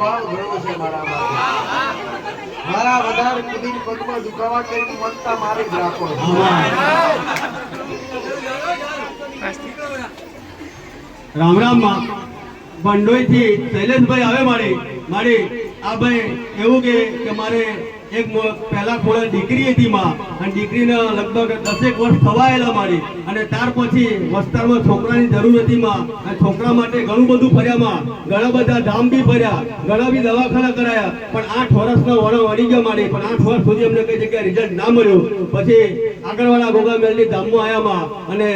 ભાવ ઘણો છે મારા વધારે કુદીન પગમાં દુખાવા કરીને મનતા મારી જ રાખો. રામ રામ માં ભંડોઈ થી શૈલેષભાઈ આવે મારી આ ભાઈ એવું કે મારે એક પહેલા ખોળે દીકરી હતી માં અને દીકરીને લગભગ 10 વર્ષ થવાયેલા મારી અને ત્યાર પછી વસ્તારમાં છોકરાની જરૂર હતી માં અને છોકરા માટે ઘણું બધું ફર્યા માં ઘણા બધા ધામ બી ફર્યા ઘણા બી દવાખાના કરાયા પણ 8 વર્ષનો વણો વળી ગયો મારી પણ 8 વર્ષ સુધી અમને કઈ જગ્યાએ રિઝલ્ટ ના મળ્યું. પછી આગળવાળા ગોગા મેલની ધામમાં આવ્યા માં અને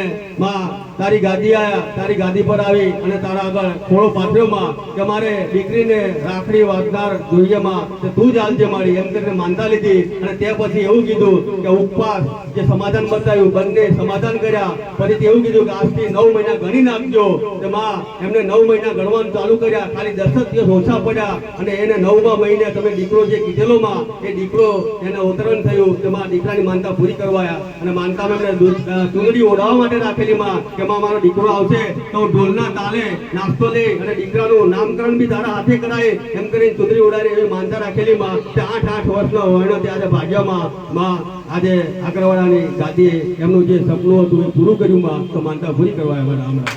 માં તારી ગાદી આયા તારી ગાદી પર આવી અને તારા આગળ ખોળો પાથર્યો માં કે મારે દીકરીને રાખડી વાગનાર જોઈએ માં તું જ હાલજે મારી એમ કરીને માનતા લીધી અને તે પછી એવું કીધું કે ઉપવાસ જે સમાધાન બતાવ્યું બંને સમાધાન કર્યા. ફરીથી એવું કીધું કે આજથી 9 મહિના ગણી નાખજો તો માં એમને 9 મહિના ગણવાનું ચાલુ કર્યા. ખાલી 10 દિવસ ઓછા પડ્યા અને એને 9મા મહિને તમે દીકરો જે કીધેલો માં એ દીકરો એને અવતરણ થયું કે માં દીકરાની માનતા પૂરી કરવાયા અને માનતામાં એમને ચૂંદડી ઓઢાવવા માટે રાખેલી માં કે માં મારો દીકરો આવશે તો ઢોલના તાલે નાસ્તો લે અને દીકરાનું નામકરણ બી તારા હાથે કરાય એમ કરીને ચૂંદડી ઓઢાવી એવી માનતા રાખેલી માં 8 વર્ષનો વર્ણો આજે ભાગ્યમાં માં આજે આગળવાળાની ગાદીએ એમનું જે સપનું હતું એ પૂરું કર્યું માં તો માનતા પૂરી કરવાય અમારા હમણાં.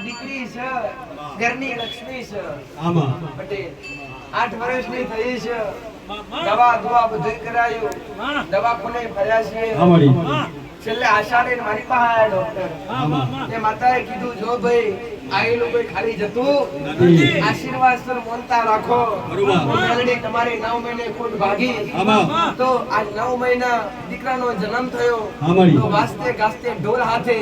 દીકરી છે ઘરની લક્ષ્મી છે. 8 વર્ષની થઈ છે. દવા બધું કરાયું દવાખાને ફર્યા છે. છેલ્લે આશા લઈને મારી પાસે આવ્યા ડોક્ટર. તે માતાએ કીધું જો ભાઈ આયેલું કોઈ ખાલી જતું આશીર્વાદ સર મોનતા રાખો. તમારી 9 મહિને ખોટ ભાગી તો આજ 9 મહિના દીકરાનો જન્મ થયો તો વાસ્તે ગાસ્તે ઢોલ હાથે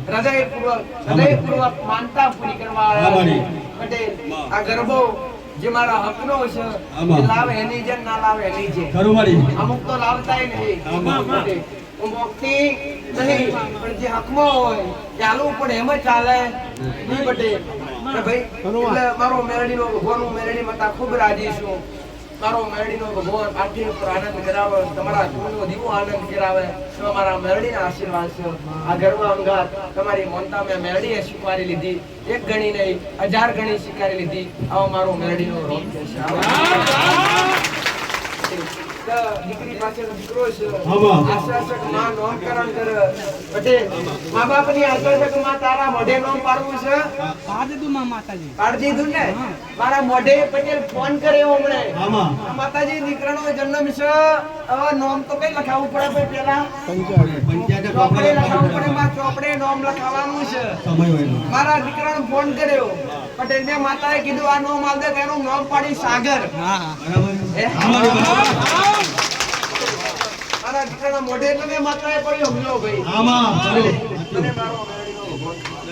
હૃદયપૂર્વક માનતા પૂરી કરવા આવ્યા. પટેલ આ ગરબો જે મારા હકનો છે એ લાવે એની જે ના લાવે એની જે અમુક તો લાવતાય નહીં. હું મોકતી નહીં પણ જે હકમાં હોય ચાલવું પડે એમ જ ચાલે નહીં પટેલ. ભાઈ એટલે મારો મેરડીનો ભગવાન હું મેરડી માતા ખૂબ રાજી છું. મારો મેરડીનો ભગવાન આખી ઉપર આનંદ કરાવે તમારા જીવનનો દીવો આનંદ કરાવે તો મારા મેરડીના આશીર્વાદ છે. આ ગરબા અંગાત તમારી મોનતા મેં મેરડીએ સ્વીકારી લીધી. 1 ગણી નહીં 1000 ગણી સ્વીકારી લીધી. આવો મારો મેરડીનો રોગ છે. દીકરી પાસે દીકરો છે આશાસક માં નામકરણ કરે. પટેલ મા બાપની આશાસક માં તારા મોઢે નામ પાડવું છે. પાડી દીધું માં માતાજી પાડી દીધું ને મારા મોઢે પટેલ ફોન કર્યો હમણે માતાજી દીકરાનો જન્મ છે. હવે નામ તો કઈ લખાવવું પડે પેલા ચોપડે લખાવવું પડે માં ચોપડે નામ લખાવવાનું છે. મારા દીકરાનો ફોન કર્યો પટેલ ને માતાએ કીધું આ નામ આલ દે તેનું નામ પાડી સાગર. મારા દીકરાના મોઢે એટલે મેં માતાએ પડ્યો હમલો ભાઈ. મને મારો મેરડીનો ભગવાન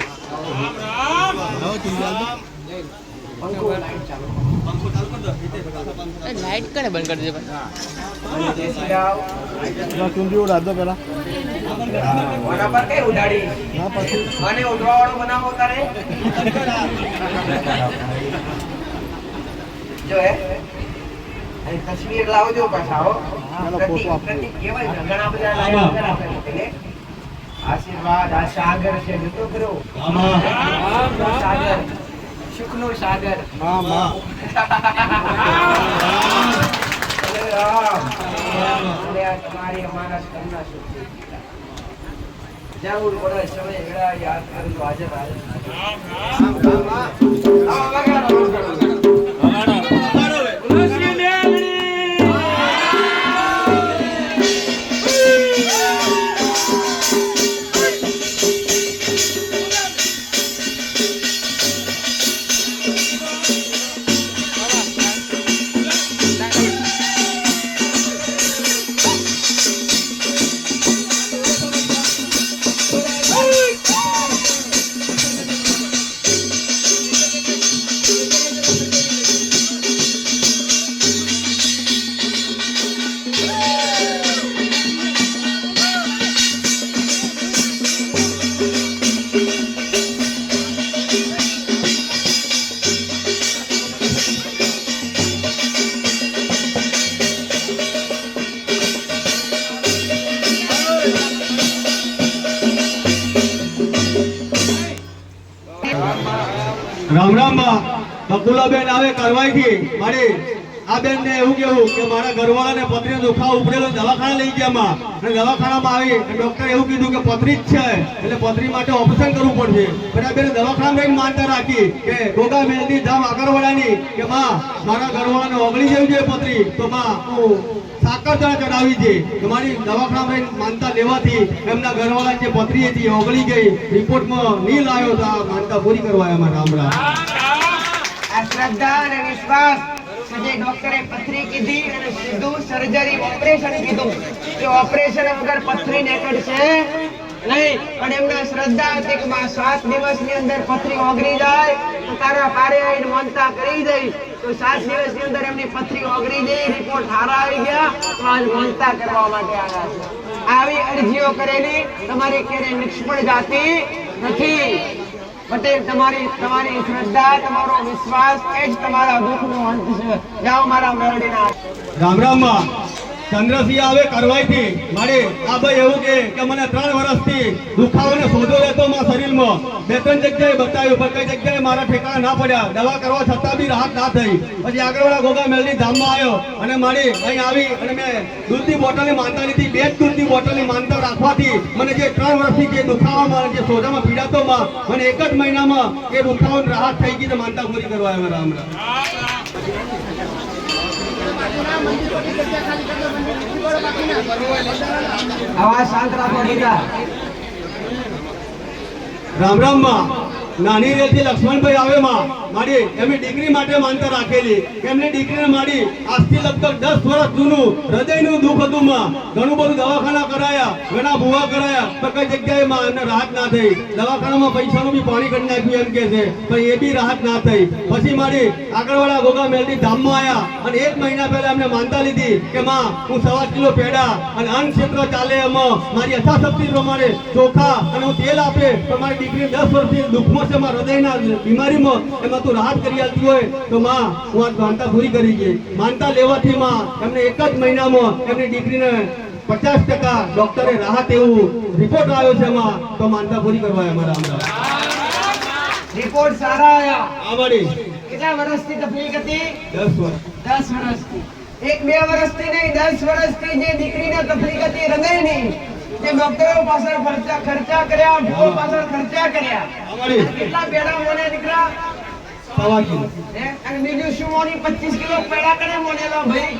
લાઈટ કરે બંધ કરી દે ચૂંટી ઉડાડ દો પેલા ઓના પર કઈ ઉડાડી ના પછી મને ઉડવા વાળો બનાવો તારે જો હે આ તસવીર લાવજો પાછા હો. પ્રતીક કેવાય ઘણા બધા લાવ્યા એટલે આશીર્વાદ આ સાગર છે જતો કરો સાગર સુખનો સાગર. તમારી અમારા સ્કંદના સુખ જરૂર પડે સમય વેળા યાદ કરજો હાજર રામ બકુલાબેન આવે કરવાઈથી મારી આ બેન ને એવું કેવું કે મારા ઘરવાળાને પથરીનો દુખાવો ઉપડેલો દવાખાના લઈ ગયા અને દવાખાનામાં આવી ડોક્ટરે એવું કીધું કે પથરી જ છે એટલે પથરી માટે ઓપરેશન કરવું પડશે પણ આ બેન દવાખાનામાં રહીને માનતા રાખી કે ગોગા મેલની ધામ આગળવાળાની કે માં મારા ઘરવાળાને ઓગળી જેવી જોઈએ પથરી તો માં હું સાકર ચડાવી છે તમારી દવાખાનામાં રહીને માનતા લેવાથી એમના ઘરવાળા જે પથરી હતી ઓગળી ગઈ રિપોર્ટમાં નહીં લાવ્યો તો આ માનતા પૂરી કરવા એમાં રામ રામ આ શ્રદ્ધા અને વિશ્વાસ જે ડોક્ટરે પથરી કીધી અને સીધું સર્જરી ઓપરેશન કીધું કે ઓપરેશન વગર પથરી નીકળશે નહીં પણ એમના શ્રદ્ધા હતી કે 7 દિવસની અંદર પથરી ઓગળી જાય તો તારા પારે આવીને માનતા કરી દઈ તો 7 દિવસની અંદર એમની પથરી ઓગળી ગઈ રિપોર્ટ સારા આવી ગયા તો આજ માનતા કરવા માટે આવ્યા છે આવી અરજીઓ કરેલી તમારી ક્યારે નિષ્ફળ જાતી નથી પટેલ તમારી શ્રદ્ધા તમારો વિશ્વાસ એ જ તમારા દુઃખનો અંત છે જાઓ મારા મેરડીના રામ રામ ચંદ્રસિંહ આવે કરવાઈથી મારે આ ભાઈ એવું કે મને 3 વર્ષથી દુખાવો ને સોજો રહેતો મારા શરીરમાં 2-3 જગ્યાએ બતાવ્યું પણ કઈ જગ્યાએ મારા ઠેકાણા ના પડ્યા દવા કરવા છતાં બી રાહત ના થઈ પછી આગળવાળા ગોગા મેલની ધામમાં આવ્યો અને મારી અહીં આવી અને મેં દૂધની બોટલની માનતા લીધી 2 દૂધની બોટલની માનતા રાખવાથી મને જે 3 વર્ષથી જે દુખાવામાં જે સોજામાં પીડાતો મને 1 જ મહિનામાં એ દુખાવાની રાહત થઈ ગઈ તો માનતા પૂરી કરવા આવ્યા રામ રામ આવાજ શાંત રાખો દીકરા રામ રામ નાની રેલથી લક્ષ્મણભાઈ આવે મારી એમની દીકરી માટે માનતા રાખેલી એમની દીકરીને મારી આજથી લગભગ 10 વર્ષ જૂનું હૃદયનું દુઃખ હતું ઘણું બધું દવાખાના કરાયા ઘણા ભૂવા કરાયા પણ કઈ જગ્યાએ એમને રાહત ના થઈ દવાખાનામાં પૈસાનું બી પાણી કરી નાખ્યું એમ કે છે પણ એ બી રાહત ના થઈ પછી મારી આગળવાળા ગોગા મેલની ધામમાં આવ્યા અને 1 મહિના પહેલા એમને માનતા લીધી કે માં હું 1.25 કિલો પેડા અને અન્ન ક્ષેત્ર ચાલે એમાં મારી યથાશક્તિ પ્રમાણે ચોખા અને હું તેલ આપે તો મારી દીકરી 10 વર્ષથી દુઃખમાં છે હૃદયના બીમારીમાં એમાં તું રાહત કરી આપતી હોય તો માં હું આ માનતા પૂરી કરી ગઈ માનતા લેવાથી એમને 1 જ મહિનામાં એમની દીકરીને 50% ડોક્ટરે રાહત એવું રિપોર્ટ આવ્યો છે એમાં તો માનતા પૂરી કરવા અમારા અમારા રિપોર્ટ સારા આયા અમારી કેટલા વર્ષથી તકલીફ હતી 10 વર્ષ 10 વર્ષથી 1-2 વર્ષથી નહીં 10 વર્ષથી જે દીકરીને તકલીફ હતી હૃદયની જે ડોક્ટરો પાછળ ખર્ચા કર્યા ભૂવો પાછળ ખર્ચા કર્યા કેટલા પેડા મોને દીકરા 1.25 કિલો અને બીજું શું મોની 25 કિલો પેડા કરે મોનેલો ભાઈ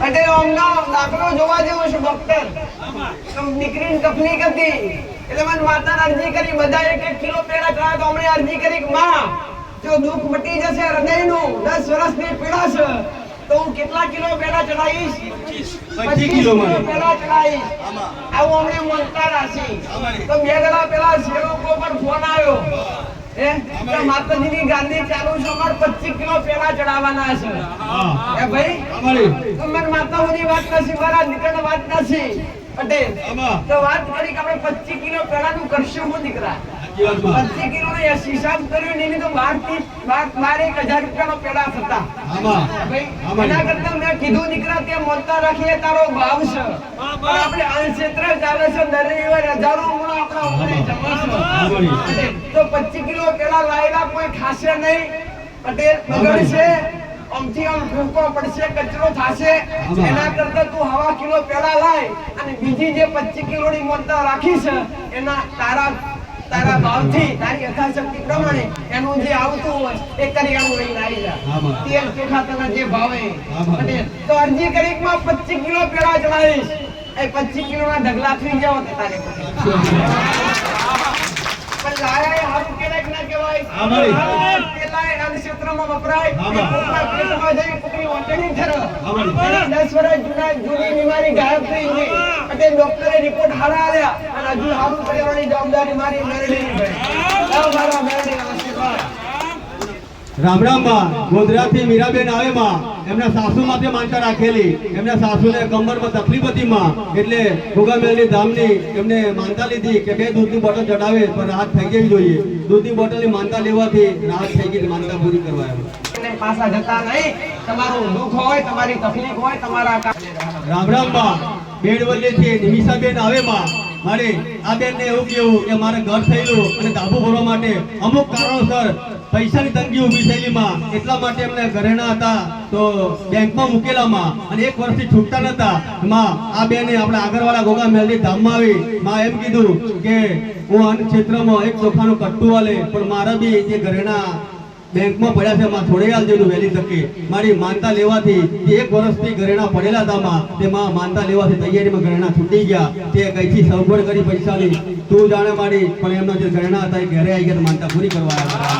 એટલે અમનો દાખલો જોવા જેવો છે ડોક્ટર દીકરીની તકલીફ હતી એટલે મને માતાને અરજી કરી બધા 1-1 કિલો પેડા ચડાવે તો અમને અરજી કરી કે માં જો દુઃખ મટી જશે હૃદયનું 10 વર્ષની પીડા છે તો હું કેટલા કિલો પેડા ચડાવીશ 25 કિલો પેડા ચડાવીશ આવું અમને મનતા રાશી તો 2 દાડા પહેલા સેવકો પર ફોન આવ્યો માતાજીની ગાંધી ચાલુ છે અમારે 25 કિલો પેડા ચડાવવાના છે ભાઈ મને માતાઓની વાત નથી મારા દીકરાની વાત નથી પટેલ તો વાત કરી કે આપણે 25 કિલો પેડાનું કરશું હું દીકરા 25 કિલો નો હિસાબ કર્યો નહીં તો 12,000 રૂપિયાનો પેડા થતા એના કરતા મેં કીધું દીકરા તે મોનતા રાખીએ તારો ભાવ છે પણ આપણે અનક્ષેત્ર ચાલે છે દરેક હજારો આપણે તો 25 કિલો પેડા લાયેલા કોઈ ખાશે નહીં પટેલ બગડશે અમથી આમ ફૂંકો પડશે કચરો થાશે એના કરતા તું 1.5 કિલો પેડા લાય અને બીજી જે 25 કિલોની મોનતા રાખી છે એના તારા ભાવથી તારી યથાશક્તિ પ્રમાણે એનું જે આવતું હોય એ કરિયાણું લઈને આવી જા તેલ ચોખા તને જે ભાવે તો અરજી કરી માં 25 કિલો પેડા ચડાવીશ એ 25 કિલો ના ઢગલા થઈ જાવ તો તારે પણ લાયા એ હારું કેલા કે ના કહેવાય પેલા એ ક્ષેત્રમાં વપરાય પોતાના પેટમાં જઈ કુકરી ઓટણી થરો 10 વર્ષ જૂની બીમારી ગાયબ થઈ ગઈ એટલે ડોક્ટરે રિપોર્ટ હારા આલ્યા અને હજુ હારું કરવાની જવાબદારી મારી મેળવીની ભાઈ લાવ મારા મેળવી આશીર્વાદ રામ રામ ગોધરાથી મીરાબેન આવે એમના સાસુ માટે માનતા રાખેલી એમના સાસુને કમરમાં તકલીફ હતી એટલે ગોગા મેલની ધામની એમને માનતા લીધી કે 2 દૂધની બોટલ ચડાવે પણ રાહત થઈ જવી જોઈએ દૂધની બોટલની માનતા લેવાથી રાહત થઈ ગઈ માનતા પૂરી કરવા પાછા જતા નહીં તમારું દુઃખ હોય તમારી તકલીફ હોય તમારા રામ રામ બેડવલ્લીથી નિમિષાબેન આવે મારે આ બેનને એવું કેવું કે મારે ઘર થયેલું અને ધાબુ ભરવા માટે અમુક કારણોસર પૈસાની તંગી ઊભી થયેલીમાં એટલા માટે એમને ઘરેણા હતા તો બેંકમાં મૂકેલામાં અને 1 વર્ષથી છૂટતા નતા માં આ બેને આપણે આગળવાળા ગોગા મેલડી ધામમાં આવી માં એમ કીધું કે હું અન્ન ક્ષેત્રમાં એક ચોખાનું કટ્ટું વાલે પણ મારા બી જે ઘરેણા બેંકમાં પડ્યા છે માં થોડે હાલ જેનું વહેલી તકે મારી માનતા લેવાથી જે 1 વર્ષથી ઘરેણા પડેલા હતા માં તે માં માનતા લેવાથી તૈયારીમાં ઘરેણા છૂટી ગયા તે કઈથી સગવડ કરી પૈસાની તું જાણે મારી પણ એમના જે ઘરેણા હતા એ ઘરે આવી ગયા માનતા પૂરી કરવા આવ્યા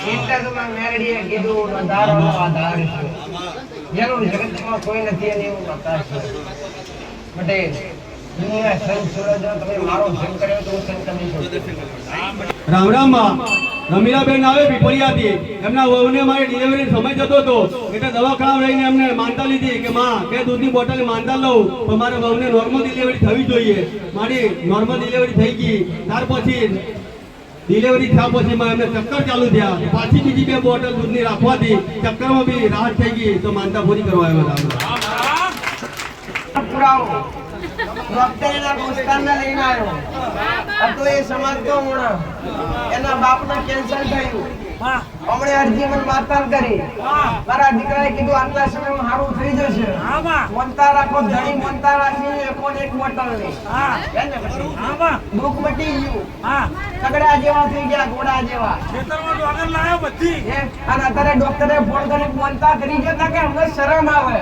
ચિંતામાં મેરડીએ કીધું નધારનો આધાર છે જેનું જગતમાં કોઈ નથી અને એવું માતા છે પટેલ દુનિયા સંત સૂરજ તમે મારો સંગ કર્યો તો હું સંત નહીં છું રામ રામ માં રમીલાબેન આવે પીપળિયાથી એમના વહુને મારી ડિલિવરી સમય જતો હતો એટલે દવાખાના રહીને એમને માનતા લીધી કે માં 2 દૂધની બોટલ માનતા લઉં પણ મારે વહુને નોર્મલ ડિલિવરી થવી જોઈએ મારી નોર્મલ ડિલિવરી થઈ ગઈ ત્યાર પછી ડિલિવરી થયા પછી એમને ચક્કર ચાલુ થયા પાછી બીજી 2 બોટલ દૂધની રાખવાથી ચક્કરમાં બી રાહત થઈ ગઈ તો માનતા પૂરી કરવા આવ્યો પુરાવો ડોક્ટરના દોસ્તારને લઈને આવ્યો હતો એ સમજતો મોણા એના બાપને કેન્સર થયું હમણે અરજી મને માતાર કરી મારા દીકરાએ કીધું આટલા સમયમાં સારું થઈ જશે મનતા રાખો ધણી મનતા રાખી એકોને 1 બોટલ ની દુઃખ મટી ગયું સગડા જેવા થઈ ગયા ઘોડા જેવા અને અત્યારે ડોક્ટરે ફોન કરી મનતા કરી જતા કે અમને શરમ આવે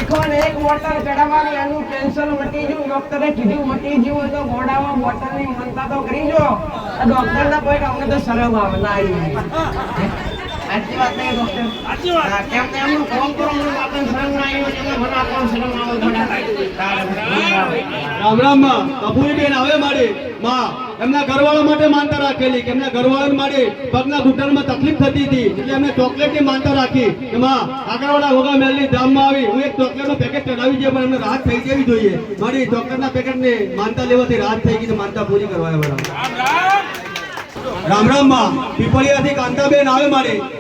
એકોને 1 બોટલ ચડાવવાની એનું કેન્સર મટી ગયું ડોક્ટરે કીધું મટી ગયું તો ઘોડામાં બોટલની મનતા તો કરી જો ડોક્ટર ના કોઈ અમને તો શરમ આવે ના આવી સાચી વાત નહીં ડોક્ટર સાચી વાત કેમ કે એમનું ફોન કરો મને આપણને શરમ ના આવી એટલે મને આપણને શરમ આવે રામ રામ માં કપૂરીબેન આવે મારી માં એમના ઘરવાળા માટે માનતા રાખેલી કે એમના ઘરવાળા માટે પગના ઘૂંટણમાં તકલીફ થતી હતી એટલે એમને ચોકલેટની માનતા રાખી કે માં આગળવાળા ગોગા મેલની ધામમાં આવી હું એક ચોકલેટનું પેકેટ ચડાવી છે પણ એમને રાહત થઈ જવી જોઈએ મારી ચોકલેટના પેકેટને માનતા લેવાથી રાહત થઈ ગઈ તો માનતા પૂરી કરવા આવ્યા રામ રામ માં પીપળિયાથી કાંતાબેન આવે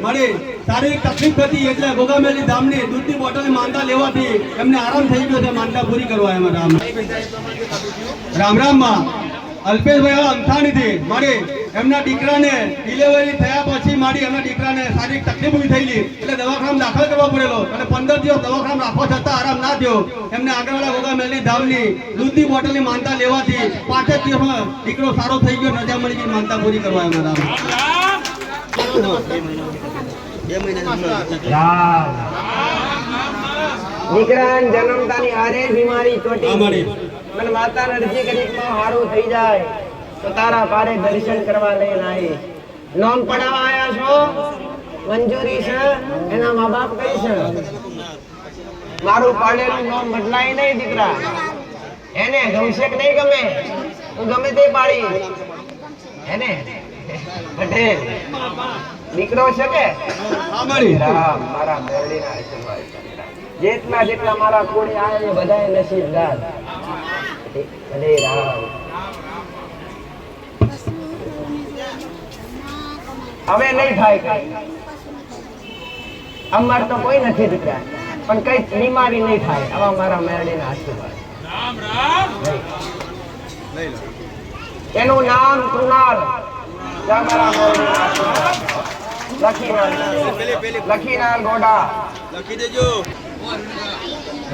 મારી શારીરિક તકલીફ થતી એટલે ગોગા મેલની ધામની દૂધની બોટલની માનતા લેવાથી એમને આરામ થઈ ગયો છે માનતા પૂરી કરવા આવ્યા રામ રામ માં અલ્પેશભાઈ અંથાણીથી મારી એમના દીકરાને ડિલિવરી થયા પછી મારી એમના દીકરાને શારીરિક તકલીફ ઊભી થયેલી એટલે દવાખાનામાં દાખલ કરવા પડેલો અને 15 દિવસ દવાખાનામાં રાખવા છતાં આરામ ના થયો એમને આગળવાળા ગોગા મેલની ધામની દૂધની બોટલની માનતા લેવાથી 5 જ દિવસમાં દીકરો સારો થઈ ગયો રજા મળી ગઈ માનતા પૂરી કરવા દીકરા જન્મતાની હારે બીમારી ચોટી મને માતાને અરજી કરી કે હારું થઈ જાય તો તારા પારે દર્શન કરવા લઈને આવી નોમ પડાવવા આયા છો મંજૂરી છે એના મા બાપ કઈ છે મારું પાડેલું નોમ બદલાય નહીં દીકરા એને ગમશે કે નહીં ગમે હું ગમે તે પાડી એને પટેલ દીકરો છે કે મારા મેરડીના આશીર્વાદ જેટલા મારા કોડી આવે બધાએ નસીબદાર હરે રામ હવે નહીં થાય કઈ અમાર તો કોઈ નથી દીકરા પણ કઈ બીમારી નહીં થાય આવા મારા મેરડીના આશીર્વાદ એનું નામ કૃણાલ લખીનાલ ગોડા લખી દેજો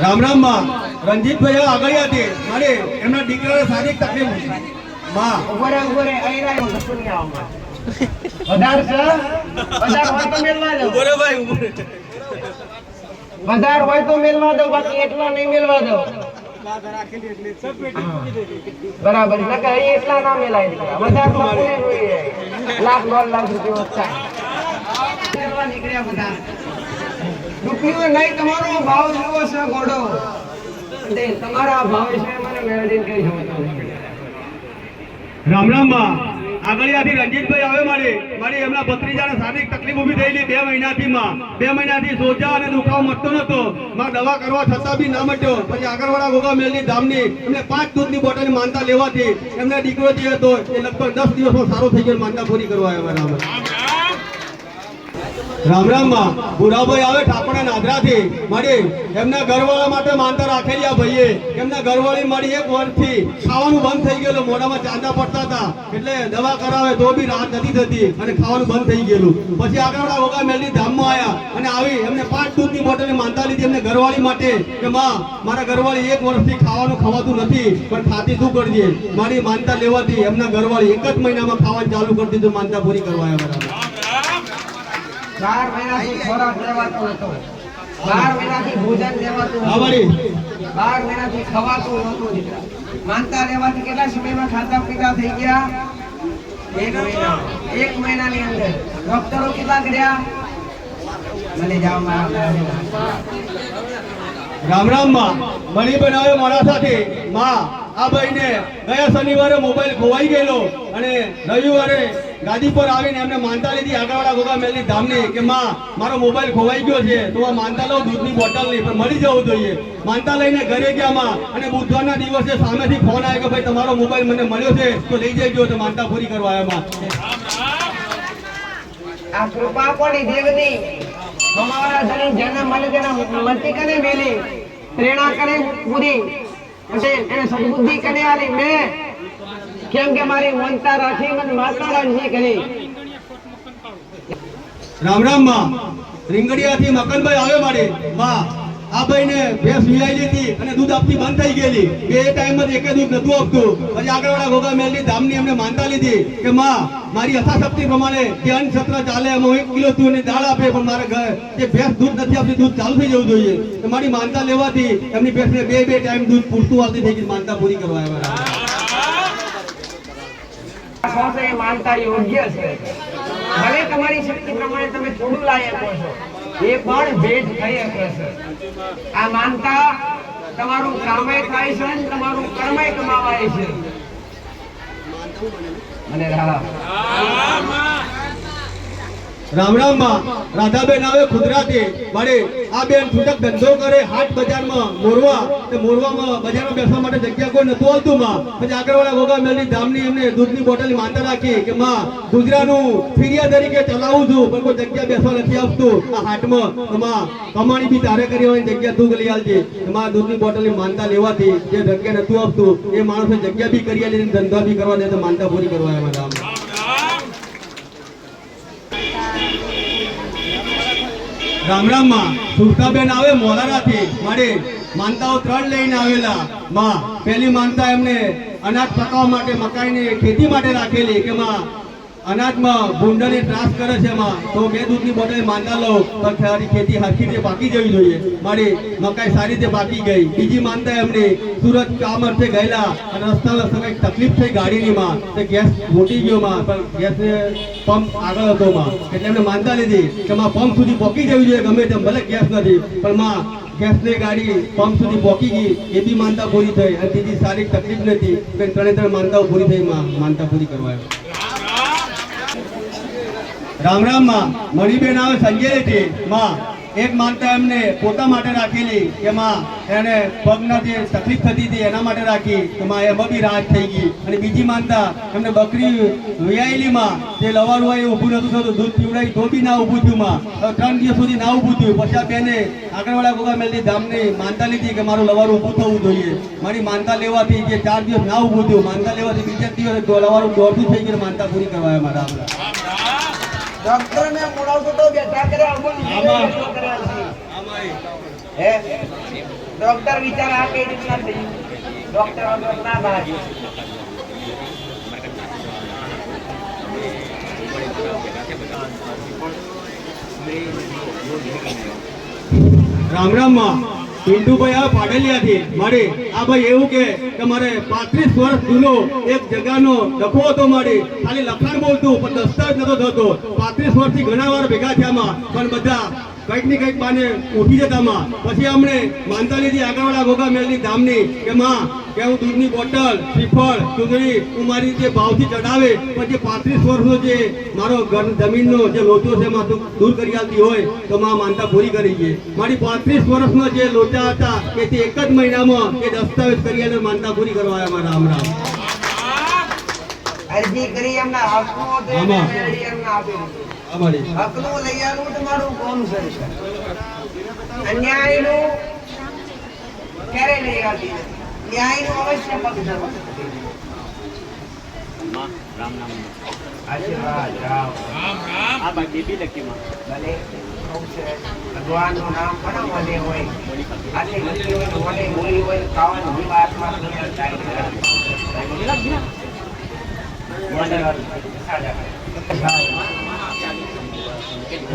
રામ રામ માં રંજીતભાઈ આગળ હતી મારે એમના દીકરાને શારીરિક તકલીફ માં ઉભરે આઈરા કશું નહીં આવવા વધાર છે વધાર હોય તો મેલવા દો ઉભરે ભાઈ ઉભરે વધાર હોય તો મેલવા દો બાકી એટલા નહીં મેલવા દો બરાબર નકર એટલા ના મેલાય દીકરા વધાર તો પૂરે હોય લાખ 2 લાખ રૂપિયા વધતા મેલવા નીકળ્યા બધા રૂપિયો નહીં તમારો ભાવ જેવો છે ઘોડો તમારા ભાવ છે મને મેળવીને કઈ સમજતો નહીં રામ રામ માં આગળિયાથી રંજીતભાઈ આવે મારી એમના ભત્રીજાને શારીરિક તકલીફ ઊભી થયેલી 2 મહિનાથી માં 2 મહિનાથી સોજા અને દુખાવો મટતો નતો માં દવા કરવા છતાં બી ના મટ્યો પછી આગળવાળા ગોગા મેલની ધામની એમને 5 દૂધની બોટલની માનતા લેવાથી એમને દીકરો જે હતો એ લગભગ 10 દિવસમાં સારો થઈ ગયો માનતા પૂરી કરવા આવ્યા રામ રામ રામ માં ભુરાભાઈ આવે ઠાકોરના નાદરાથી મળી એમના ઘરવાળા માટે માનતા રાખેલી આ ભાઈએ એમના ઘરવાળી મળી 1 વર્ષથી ખાવાનું બંધ થઈ ગયેલું મોઢામાં ચાંદા પડતા હતા એટલે દવા કરાવે તો બી રાહત નથી થતી અને ખાવાનું બંધ થઈ ગયેલું પછી આગળવાળા ગોગા મેલની ધામમાં આવ્યા અને આવી એમને 5 દૂધની બોટલની માનતા લીધી એમને ઘરવાળી માટે કે માં મારા ઘરવાળી 1 વર્ષથી ખાવાનું ખવાતું નથી પણ ખાતી તું કરજે મારી માનતા લેવાથી એમના ઘરવાળી 1 જ મહિનામાં ખાવાનું ચાલુ કરી દીધું માનતા પૂરી કરવા આવ્યા બરાબર 4 મહિનાથી ખોરાક લેવાતો હતો 12 મહિનાથી ભોજન લેવાતું હા વળી 12 મહિનાથી ખવાતું નહોતું દીકરા માનતા લેવાથી કેટલા સમયમાં ખાતા પીતા થઈ ગયા 1 મહિનાની અંદર ડોક્ટરો કેટલા કર્યા મને જાવ મારા રામ રામ માં મણી બનાવ્યો મારા સાથે માં આ ભાઈને ગયા શનિવારે મોબાઈલ ખોવાઈ ગયેલો અને રવિવારે ગાદી પર આવીને એમને માનતા લીધી આગળવાળા ગોગા મેલની ધામની કે માં મારો મોબાઈલ ખોવાઈ ગયો છે તો આ માનતા લઉં દૂધની બોટલ નહીં પણ મળી જવું જોઈએ માનતા લઈને ઘરે ગયા માં અને બુધવારના દિવસે સામેથી ફોન આવ્યો કે ભાઈ તમારો મોબાઈલ મને મળ્યો છે તો લઈ જજો તો માનતા પૂરી કરવા આવ્યા આ કૃપા કોની દેવની હમારા ધણી જન્મ મળે તેના મતિ કને મેલી પ્રેરણા કરે પૂરી એટલે એને સદબુદ્ધિ કરે આલી મેં કેમ કે મારી મનતા રાખી મને માતા રાખી કરી રામ રામ માં રીંગડિયાથી મકનભાઈ આવે મારે માં આ ભાઈને ભેંસ વિયાઈ લીધી અને દૂધ આપતી બંધ થઈ ગયેલી એ ટાઈમમાં એકે દૂધ નતું આપતું પછી આગળવાળા ગોગા મેલની ધામની એમને માનતા લીધી કે માં મારી યથાશક્તિ પ્રમાણે જે અન્ન સત્ર ચાલે એમાં 1 કિલો તું એને દાળ આપે પણ મારે ઘર જે ભેંસ દૂધ નથી આપતી દૂધ ચાલુ થઈ જવું જોઈએ તો મારી માનતા લેવાથી એમની ભેંસને 2 ટાઈમ દૂધ પૂરતું આવતી થઈ ગઈ માનતા પૂરી કરવા આવ્યા માનતા યોગ્ય છે ભલે તમારી શક્તિ પ્રમાણે તમે થોડું લાયક છો એ પણ ભેટ થઈ શકે છે આ માનતા તમારું કામે થાય છે અને તમારું કર્મે કમાવાય છે મને રામ રામ માં રાધાબેન આવે ખુદરાથી મળે આ બેન છૂટક ધંધો કરે હાટ બજારમાં મોરવા તે મોરવામાં બજારમાં બેસવા માટે જગ્યા કોઈ નતું આવતું માં પછી આગળવાળા ગોગા મેલની ધામની એમને દૂધની બોટલ માનતા રાખી કે માં ગુજરાતનું ફેરિયા તરીકે ચલાવું છું પણ કોઈ જગ્યા બેસવા નથી આપતું આ હાટમાં માં કમાણી બી તારે કરી હોય જગ્યા તું લઈ આલજે માં દૂધની બોટલની માનતા લેવાથી જે જગ્યા નતું આપતું એ માણસે જગ્યા બી કરી આલી ધંધા બી કરવા દે તો માનતા પૂરી કરવા આવ્યા રામ રામ રામ માં સુરતાબેન આવે મોલારાથી મારે માનતાઓ 3 લઈને આવેલા માં પહેલી માનતા એમને અનાજ પકાવવા માટે મકાઈની ખેતી માટે રાખેલી કે માં અનાજમાં ભૂંડની ત્રાસ કરે છે માં તો 2 દૂધની બોટલ માનતા લો તો સારી ખેતી હરખી રીતે પાકી જવી જોઈએ મારી મકાઈ સારી રીતે પાકી ગઈ બીજી માનતા એમને સુરત કામ અર્થે ગયેલા અને રસ્તામાં કંઈક તકલીફ થઈ ગાડીની માં તે ગેસ ફૂટી ગયો માં પણ ગેસને પંપ આગળ હતો માં એટલે એમને માનતા લીધી કે માં પંપ સુધી પહોંચી જવી જોઈએ ગમે તેમ ભલે ગેસ નથી પણ માં ગેસની ગાડી પંપ સુધી પહોંચી ગઈ એ બી માનતા પૂરી થઈ અને બીજી સારી તકલીફ નથી કે 3 માનતાઓ પૂરી થઈ માં માનતા પૂરી કરવા રામ રામ માં મણીબેન આવે સંજયથી માં એક માનતા એમને પોતા માટે રાખેલી એમાં એને પગના જે તકલીફ થતી હતી એના માટે રાખી એમાં એમાં બી રાહત થઈ ગઈ અને બીજી માનતા એમને બકરી વિયાયેલી માં જે લવારું હોય એ ઊભું નતું થતું દૂધ પીવડાવી તો બી ના ઊભું થયું માં 3 દિવસ સુધી ના ઊભું થયું પછી આ બેને આગળવાળા ગોગા મેલની ધામની માનતા લીધી કે મારું લવારું ઊભું થવું જોઈએ મારી માનતા લેવાથી જે 4 દિવસ ના ઊભું થયું માનતા લેવાથી બીજા દિવસે લવારું દોડતું થઈ ગયું માનતા પૂરી કરવા મારા ડોક્ટર ને મોડાવતો તો બેઠા કરે અમુક હે ડોક્ટર વિચાર આ કઈ રીતના થઈ ડોક્ટર વગર ના ભાગે રામ રામ માં પિન્ટુભાઈ આ પાડલિયાથી મારે આ ભાઈ એવું કે મારે 35 વર્ષ જૂનો એક જગાનો ડખો હતો મારે ખાલી લખાણ બોલતું પણ દસ્તાવેજ નતો થતો 35 વર્ષથી ઘણા વાર ભેગા થયામાં પણ બધા કંઈક ને કંઈક બાને ઉઠી જતામાં પછી અમને માનતા લીધી આગળવાળા ગોગા મેલની ધામની કે માં કે હું દૂધની બોટલ શ્રીફળ ચૂંદડી હું મારી રીતે ભાવથી ચડાવે પછી 35 વર્ષનો જે મારો જમીનનો જે લોચો છે એમાં દૂર કરી આવતી હોય તો માં માનતા પૂરી કરી છે મારી 35 વર્ષનો જે લોચા હતા એથી 1 જ મહિનામાં એ દસ્તાવેજ કરી અને માનતા પૂરી કરવા આવ્યા મારા રામ રામ આ અરજી કરી એમના હકનો તો એને મેળવી એમને આપી દીધું. અમારી હકનું લઈ આવવું તમારું કોમ છે. અન્યાયનું ક્યારે લઈ આવતી નથી. ન્યાયનું અવશ્ય પક્ષ આશીર્વાદ રામ આ બાકી બી લખી માં ભલે ભગવાનનું નામ પણ મને હોય આટલી લખી હોય મોઢે બોલી હોય ખાવાનું જીવ આત્મા સુંદર થાય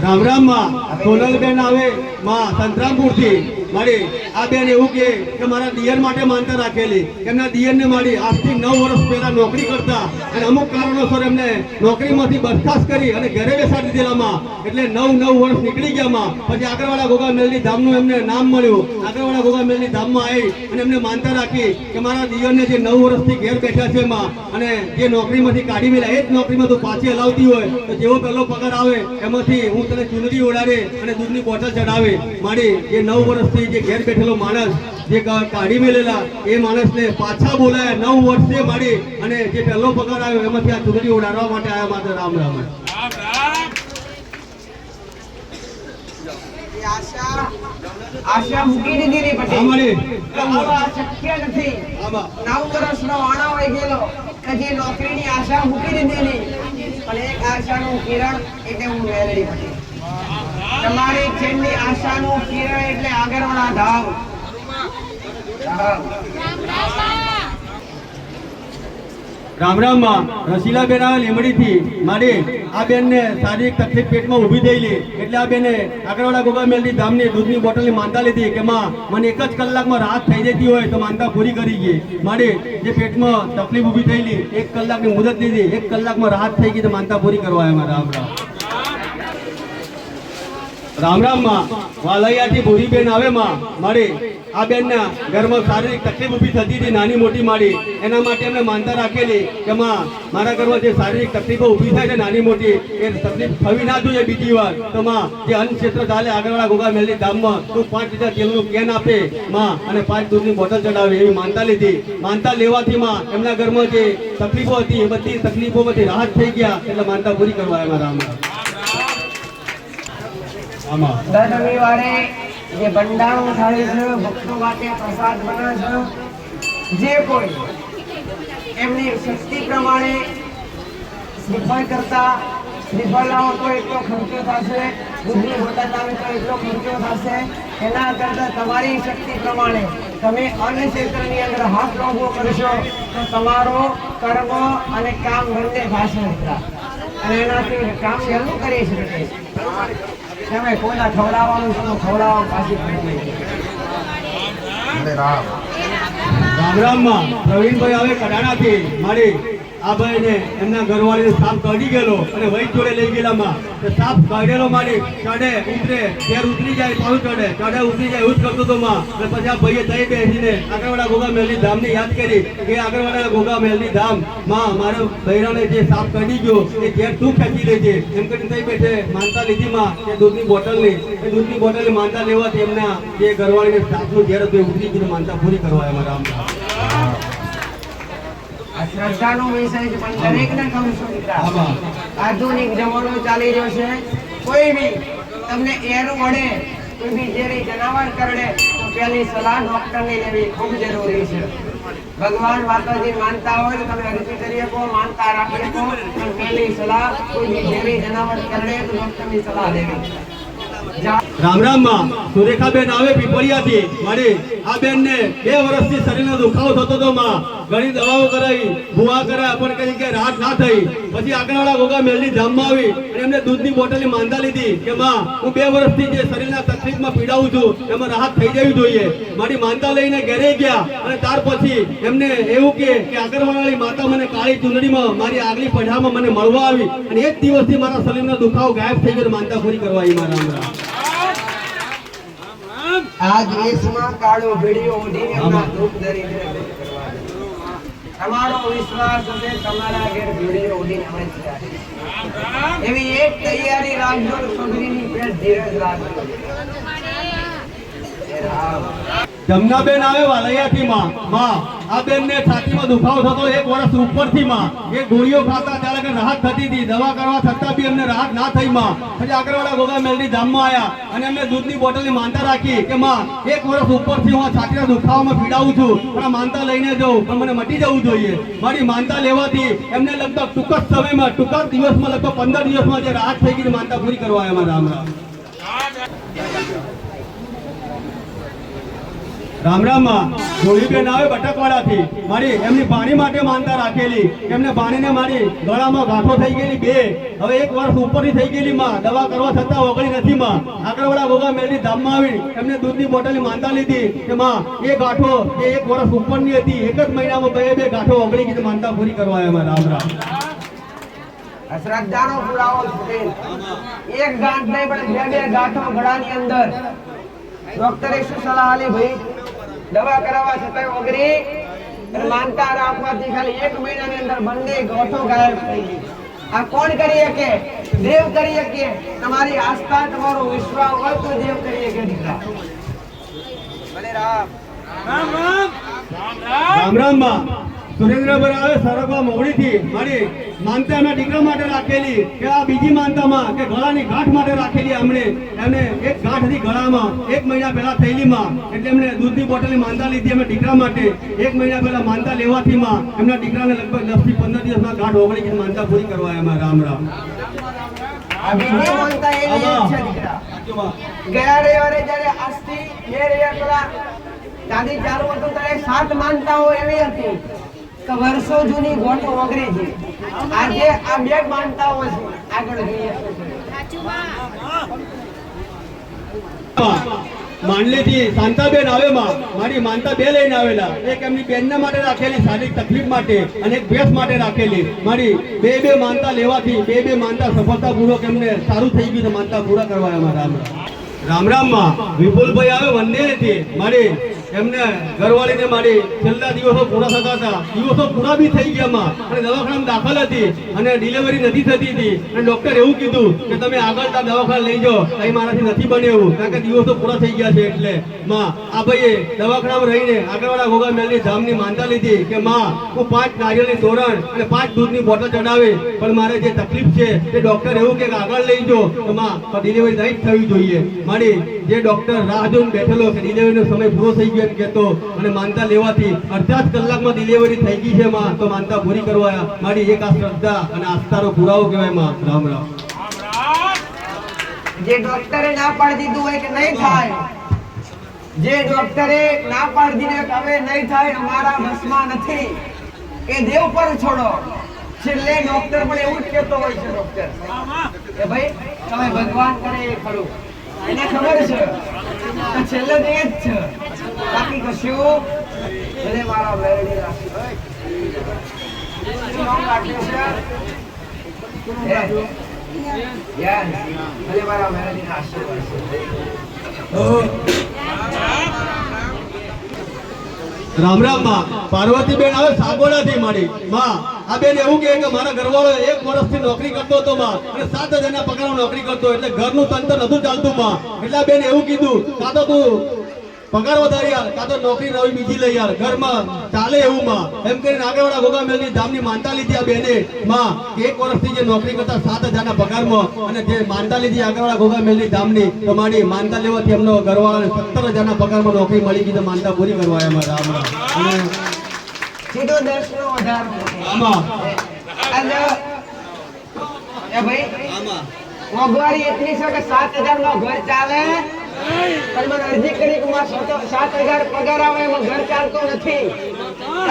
રામ રામ માં સોનલબેન આવે માં સંતરામપુર થી મારી આ બેન એવું કે મારા દિયર માટે માનતા રાખેલી. એમના દિયર ને મારી આજથી 9 વર્ષ પહેલા નોકરી કરતા અને અમુક કારણોસર એમને નોકરીમાંથી બરખાસ્ત કરી અને ઘરે બેસાડી દીધેલામાં. એટલે 9 વર્ષ નીકળી ગયામાં પછી આગળવાળા ગોગા મેલની ધામનું એમને નામ મળ્યું. આગળવાળા ગોગા મેલની ધામમાં આવી અને એમને માનતા રાખી કે મારા દિયરને જે 9 વર્ષથી ઘેર બેઠા છે માં અને જે નોકરીમાંથી કાઢી મેળ્યા એ જ નોકરીમાં તું પાછી હલાવતી હોય તો જેવો પહેલો પગાર આવે એમાંથી હું તને ચૂંદડી ઓડાડે અને દૂધની બોટલ ચડાવે. મારી જે 9 વર્ષથી જે ઘેર બેઠેલો માણસ જે કાઢી મેલેલા એ માણસને પાછા બોલાયા 9 વર્ષે મારી અને જે પહેલો પગાર આવ્યો એમાંથી આ ચૂંદડી ઓડાડવા માટે આવ્યા. માત્ર રામ રામ. આશા મૂકી દીધી પટેલ. અમારી આ શક્ય નથી. 9 વર્ષનો વાણો હોય ગયેલો કે જે નોકરીની આશા મૂકી દીધેલી પણ એક આશાનું કિરણ એટલે હું મેળવી પટેલ. તમારી છેલ્લી આશાનું કિરણ એટલે આગળવાળા ધામ. રામ રામ માં રસીલાબેન આવે લીમડીથી મારી આ બેનને શારીરિક તકલીફ પેટમાં ઊભી થયેલી એટલે આ બેને આગળવાળા ગોગા મેલની ધામની દૂધની બોટલની માનતા લીધી કે માં મને 1 જ કલાકમાં રાહત થઈ જતી હોય તો માનતા પૂરી કરી ગઈ. મારી જે પેટમાં તકલીફ ઊભી થયેલી 1 કલાકની મુદત લીધી 1 કલાકમાં રાહત થઈ ગઈ તો માનતા પૂરી કરવા આવ્યા. રામ રામ. રામ રામ માં વાલૈયાથી ભૂરીબેન આવે માં મારી આ બેનના ઘરમાં શારીરિક તકલીફ ઊભી થતી હતી નાની મોટી મારી એના માટે એમને માનતા રાખેલી કે માં મારા ઘરમાં જે શારીરિક તકલીફો ઊભી થાય છે નાની મોટી એ તકલીફ થવી ના જોઈએ બીજી વાર તો માં જે અન્ન ક્ષેત્ર ચાલે આગળવાળા ગોગા મેલની ધામમાં તું 5 લીટર તેલનું કેન આપે માં અને 5 દૂધની બોટલ ચડાવે એવી માનતા લીધી. માનતા લેવાથી માં એમના ઘરમાં જે તકલીફો હતી એ બધી તકલીફોમાંથી રાહત થઈ ગયા એટલે માનતા પૂરી કરવા આવ્યા. રામ રામ. દર રવિવારે જે ભંડારો થાય છે ભક્તો માટે પ્રસાદ બને છે જે કોઈ એમની શક્તિ પ્રમાણે શ્રીફળ કરતા શ્રીફળ લાવો તો એટલો ખર્ચો થશે દૂધની બોટલ લાવે તો એટલો ખર્ચો થશે. એના કરતા તમારી શક્તિ પ્રમાણે તમે અન્ન ક્ષેત્રની અંદર હાથ લાંબો કરશો તો તમારો કર્મ અને કામ બંને થશે અને એનાથી કામ સહેલું કરી શકે. તમે કોના ખવડાવવાનું છે ખવડાવવા પાછી રામ રામ માં પ્રવીણભાઈ આવે કડાણાથી મારી આ ભાઈને એમના ઘરવાળીને સાપ કાઢી ગયેલો અને વહી જોડે લઈ ગયેલા માં સાપ કાઢેલો મારી ચડે ઉતરે ઘેર ઉતરી જાય પાછું ચડે ચડે ઉતરી જાય એવું જ કરતો હતો માં. અને પછી આ ભાઈએ તઈ બેસીને આગળવાળા ગોગા મેલની ધામને યાદ કરી કે આગળવાળા ગોગા મેલની ધામ માં મારા બૈરાને જે સાપ કાઢી ગયો એ ઘેર તું ખેંચી લેજે એમ કરીને તઈ બેઠે માનતા લીધી માં કે દૂધની બોટલની એ દૂધની બોટલની માનતા લેવાથી એમના જે ઘરવાળીને સાપનું ઘેર હતું એ ઉતરી ગયું માનતા પૂરી કરવા એમાં. રામ રામ. શ્રદ્ધાનો વિષય છે પણ દરેકને કહું છું મિત્ર આધુનિક જમાનો ચાલી રહ્યો છે. કોઈ બી તમને એર વડે કોઈ બી ઝેરી જનાવર કરડે તો પહેલી સલાહ ડોક્ટરની લેવી ખૂબ જરૂરી છે. ભગવાન માતાજી માનતા હોય તો તમે અરજી કરી શકો માનતા રાખી શકો પણ પહેલી સલાહ કોઈ બી ઝેરી જનાવર કરડે તો ડોક્ટરની સલાહ લેવી. રામ રામ માં સુરેખાબેન આવે પીપળિયાથી મારી આ બેનને 2 વર્ષથી શરીરનો દુખાવો થતો હતો માં ઘણી દવાઓ કરાવી ભૂવા કરાયા પણ કઈ કે રાહત ના થઈ. પછી આગળવાળા ગોગા મેલની ધામમાં આવી અને એમને દૂધની બોટલની માનતા લીધી કે માં હું 2 વર્ષથી જે શરીરના તકલીફમાં પીડાવું છું એમાં રાહત થઈ જવી જોઈએ. મારી માનતા લઈને ઘરે ગયા અને ત્યાર પછી એમને એવું કે આગળવાળી માતા મને કાળી ચૂંદડીમાં મારી આગલી પઢામાં મને મળવા આવી અને એક દિવસથી મારા શરીરનો દુખાવો ગાયબ થઈ ગયો. માનતા પૂરી કરવા આવી. મારા રામ રામ. આ દેશમાં કાળો ભેડિયો ઉડીને એમના દુઃખ દરિદ્ર દૂર કરવા દે. તમારો વિશ્વાસ હશે તમારા ઘેર ભેડિયો ઉડીને આવે છે એવી એક તૈયારી રાખજો. સગરીની પેટ ધીરજ રાખજો. જમનાબેન આવે વાલૈયાથી માં આ બેનને છાતીમાં દુખાવો થતો 1 વર્ષ ઉપરથી માં એ ગોળીઓ ખાતા ત્યારે કે રાહત થતી હતી, દવા કરવા છતાં બી એમને રાહત ના થઈ માં. પછી આગળવાળા ગોગા મેલડી ધામમાં આવ્યા અને એમને દૂધની બોટલની માનતા રાખી કે માં 1 વર્ષ ઉપરથી હું છાતીના દુખાવામાં પીડાવું છું, પણ આ માનતા લઈને જાઉં પણ મને મટી જવું જોઈએ. મારી માનતા લેવાથી એમને લગભગ ટૂંક જ સમયમાં ટૂંક જ દિવસમાં લગભગ 15 દિવસમાં જે રાહત થઈ ગઈ માનતા પૂરી કરવા આવ્યા. રામ રામ રામ રામ માં જોડીબેન આવે બટકવાડાથી મારી એમની પાણી માટે માનતા રાખેલી, એમને પાણીને મારી ગળામાં ગાંઠો થઈ ગયેલી 2, હવે 1 વર્ષ ઉપરની થઈ ગયેલી માં, દવા કરવા છતાં ઓગળી નથી માં. આગળવાળા ગોગા મેલડી ધામમાં આવી એમને દૂધની બોટલની માનતા લીધી કે માં એ ગાંઠો એ 1 વર્ષ ઉપરની હતી, 1 જ મહિનામાં 2 ગાંઠો ઓગળી ગઈ, માનતા પૂરી કરવા આવ્યા. રામ રામ શ્રદ્ધાનો પુરાવો છે. એક ગાંઠ નહીં પણ 2 ગાંઠો ગળાની અંદર. ડોક્ટરે શું સલાહ આલી ભાઈ? દવા કરાવવા છતાં ઓગળી અને માનતા રાખવાથી ખાલી 1 મહિનાની અંદર બંને ગાંઠો ગાયબ થઈ ગઈ. આ કોણ કરી શકે? દેવ કરી શકે. તમારી આસ્થા તમારો વિશ્વાસ હોય તો દેવ કરી શકે. દીકરા ભલે રામ રામ રામ માં સુરેન્દ્રભાઈ આવે સરગવા મોવડીથી મારી માનતા એમના દીકરા માટે રાખેલી કે આ બીજી માનતામાં કે ગળાની ગાંઠ માટે રાખેલી. એમને 1 ગાંઠ હતી ગળામાં 1 મહિના પહેલા થયેલી માં, એટલે એમને દૂધની બોટલની માનતા લીધી એમના દીકરા માટે. 1 મહિના પહેલા માનતા લેવાથી માં એમના દીકરાને લગભગ 10 થી 15 દિવસમાં ગાંઠ ઓગળી ગઈ, માનતા પૂરી કરવા એમાં. રામ રામ આ બીજી માનતા એની જ છે દીકરા. ગયા રવિવારે જ્યારે આજથી 2 રવિવાર પહેલા ગાંધી ચાલુ હતું ત્યારે 7 માનતાઓ એવી હતી કે વર્ષો જૂની ગોઠો ઓગળી છે. આજે આ 2 માનતાઓ છે. આગળ જોઈએ માંડલીથી શાંતાબેન આવે માં મારી માનતા 2 લઈને આવેલા. એક એમની બેનના માટે રાખેલી શારીરિક તકલીફ માટે અને એક ભેંસ માટે રાખેલી. મારી 2 માનતા લેવાથી 2 માનતા સફળતાપૂર્વક એમને સારું થઈ ગયું, માનતા પૂરા કરવા આવ્યા. રામ રામ માં વિપુલભાઈ આવે વંદેથી મારી એમને ઘરવાળીને મારી છેલ્લા દિવસો પૂરા થતા હતા, દિવસો પૂરા બી થઈ ગયા માં અને દવાખાનામાં દાખલ હતી અને ડિલિવરી નથી થતી હતી અને ડોક્ટર એવું કીધું કે તમે આગળ દવાખાને લઈ જાઓ, અહીં મારાથી નથી બને એવું, કારણ કે દિવસો પૂરા થઈ ગયા છે. એટલે માં આ ભાઈએ દવાખાનામાં રહીને આગળવાળા ગોગા મેલડી ધામની માનતા લીધી કે માં હું 5 નારિયેળની તોરણ અને 5 દૂધની બોટલ ચડાવી, પણ મારે જે તકલીફ છે તે ડોક્ટર એવું કે આગળ લઈ જાઓ તો માં ડિલિવરી નહીં થવી જોઈએ. મારી જે ડોક્ટર રાહ જોઈને બેઠેલો કે ડિલિવરીનો સમય પૂરો થઈ ગયો કહેતો અને માનતા લેવાથી 18 કલાકમાં ડિલિવરી થઈ ગઈ છે માં, તો માનતા પૂરી કરવા મારી એક આ શ્રદ્ધા અને આસ્થાનો પુરાવો કહેવાય માં. રામ રામ જે ડોક્ટરે ના પાડી દીધું હોય કે નહીં થાય, જે ડોક્ટરે ના પાડી દીધું કે હવે નહીં થાય, અમારા બસમાં નથી, એ દેવ પર છોડો. છેલ્લે ડોક્ટર પણ એવું જ કહેતો હોય છે ડોક્ટર કે ભાઈ તમે ભગવાન કરે એ ખરું, એને ખબર છે કે છેલ્લે તો એ જ છે, બાકી કશું ભલે મારા મેળવી રાખી શું નામ રાખ્યું છે? યસ, ભલે મારા મેળવી આશીર્વાદ છે. રામ રામ માં પાર્વતીબેન આવે સાગોડાથી મારી માં આ બેન એવું કહે કે મારા ઘરવાળો 1 વર્ષથી નોકરી કરતો હતો માં અને 7,000 પગારમાં નોકરી કરતો, એટલે ઘરનું તંત્ર નતું ચાલતું માં. એટલે બેન એવું કીધું કાં તો તું પગાર વધારી યાર, કાં તો નોકરી નવી બીજી લઈ યાર, ઘરમાં ચાલે એવું માં. એમ કરીને આગળવાળા ગોગા મેલડી ધામની માનતા લીધી આ બેને માં 1 વર્ષથી જે નોકરી કરતા 7,000 પગારમાં અને જે માનતા લીધી આગળવાળા ગોગા મેલડી ધામની, તો મારી માનતા લેવાથી એમનો ઘરવાળાને 17,000 પગારમાં નોકરી મળી ગઈ, તો માનતા પૂરી કરવા એમાં. રામ રામ અને સીધો 10નો વધારો આમાં અને એ ભાઈ મોંઘવારી એટલી છે કે 7,000 નો ઘર ચાલે, પણ મને અરજી કરી કે માં 7,000 પગાર આવે એમાં ઘર ચાલતો નથી,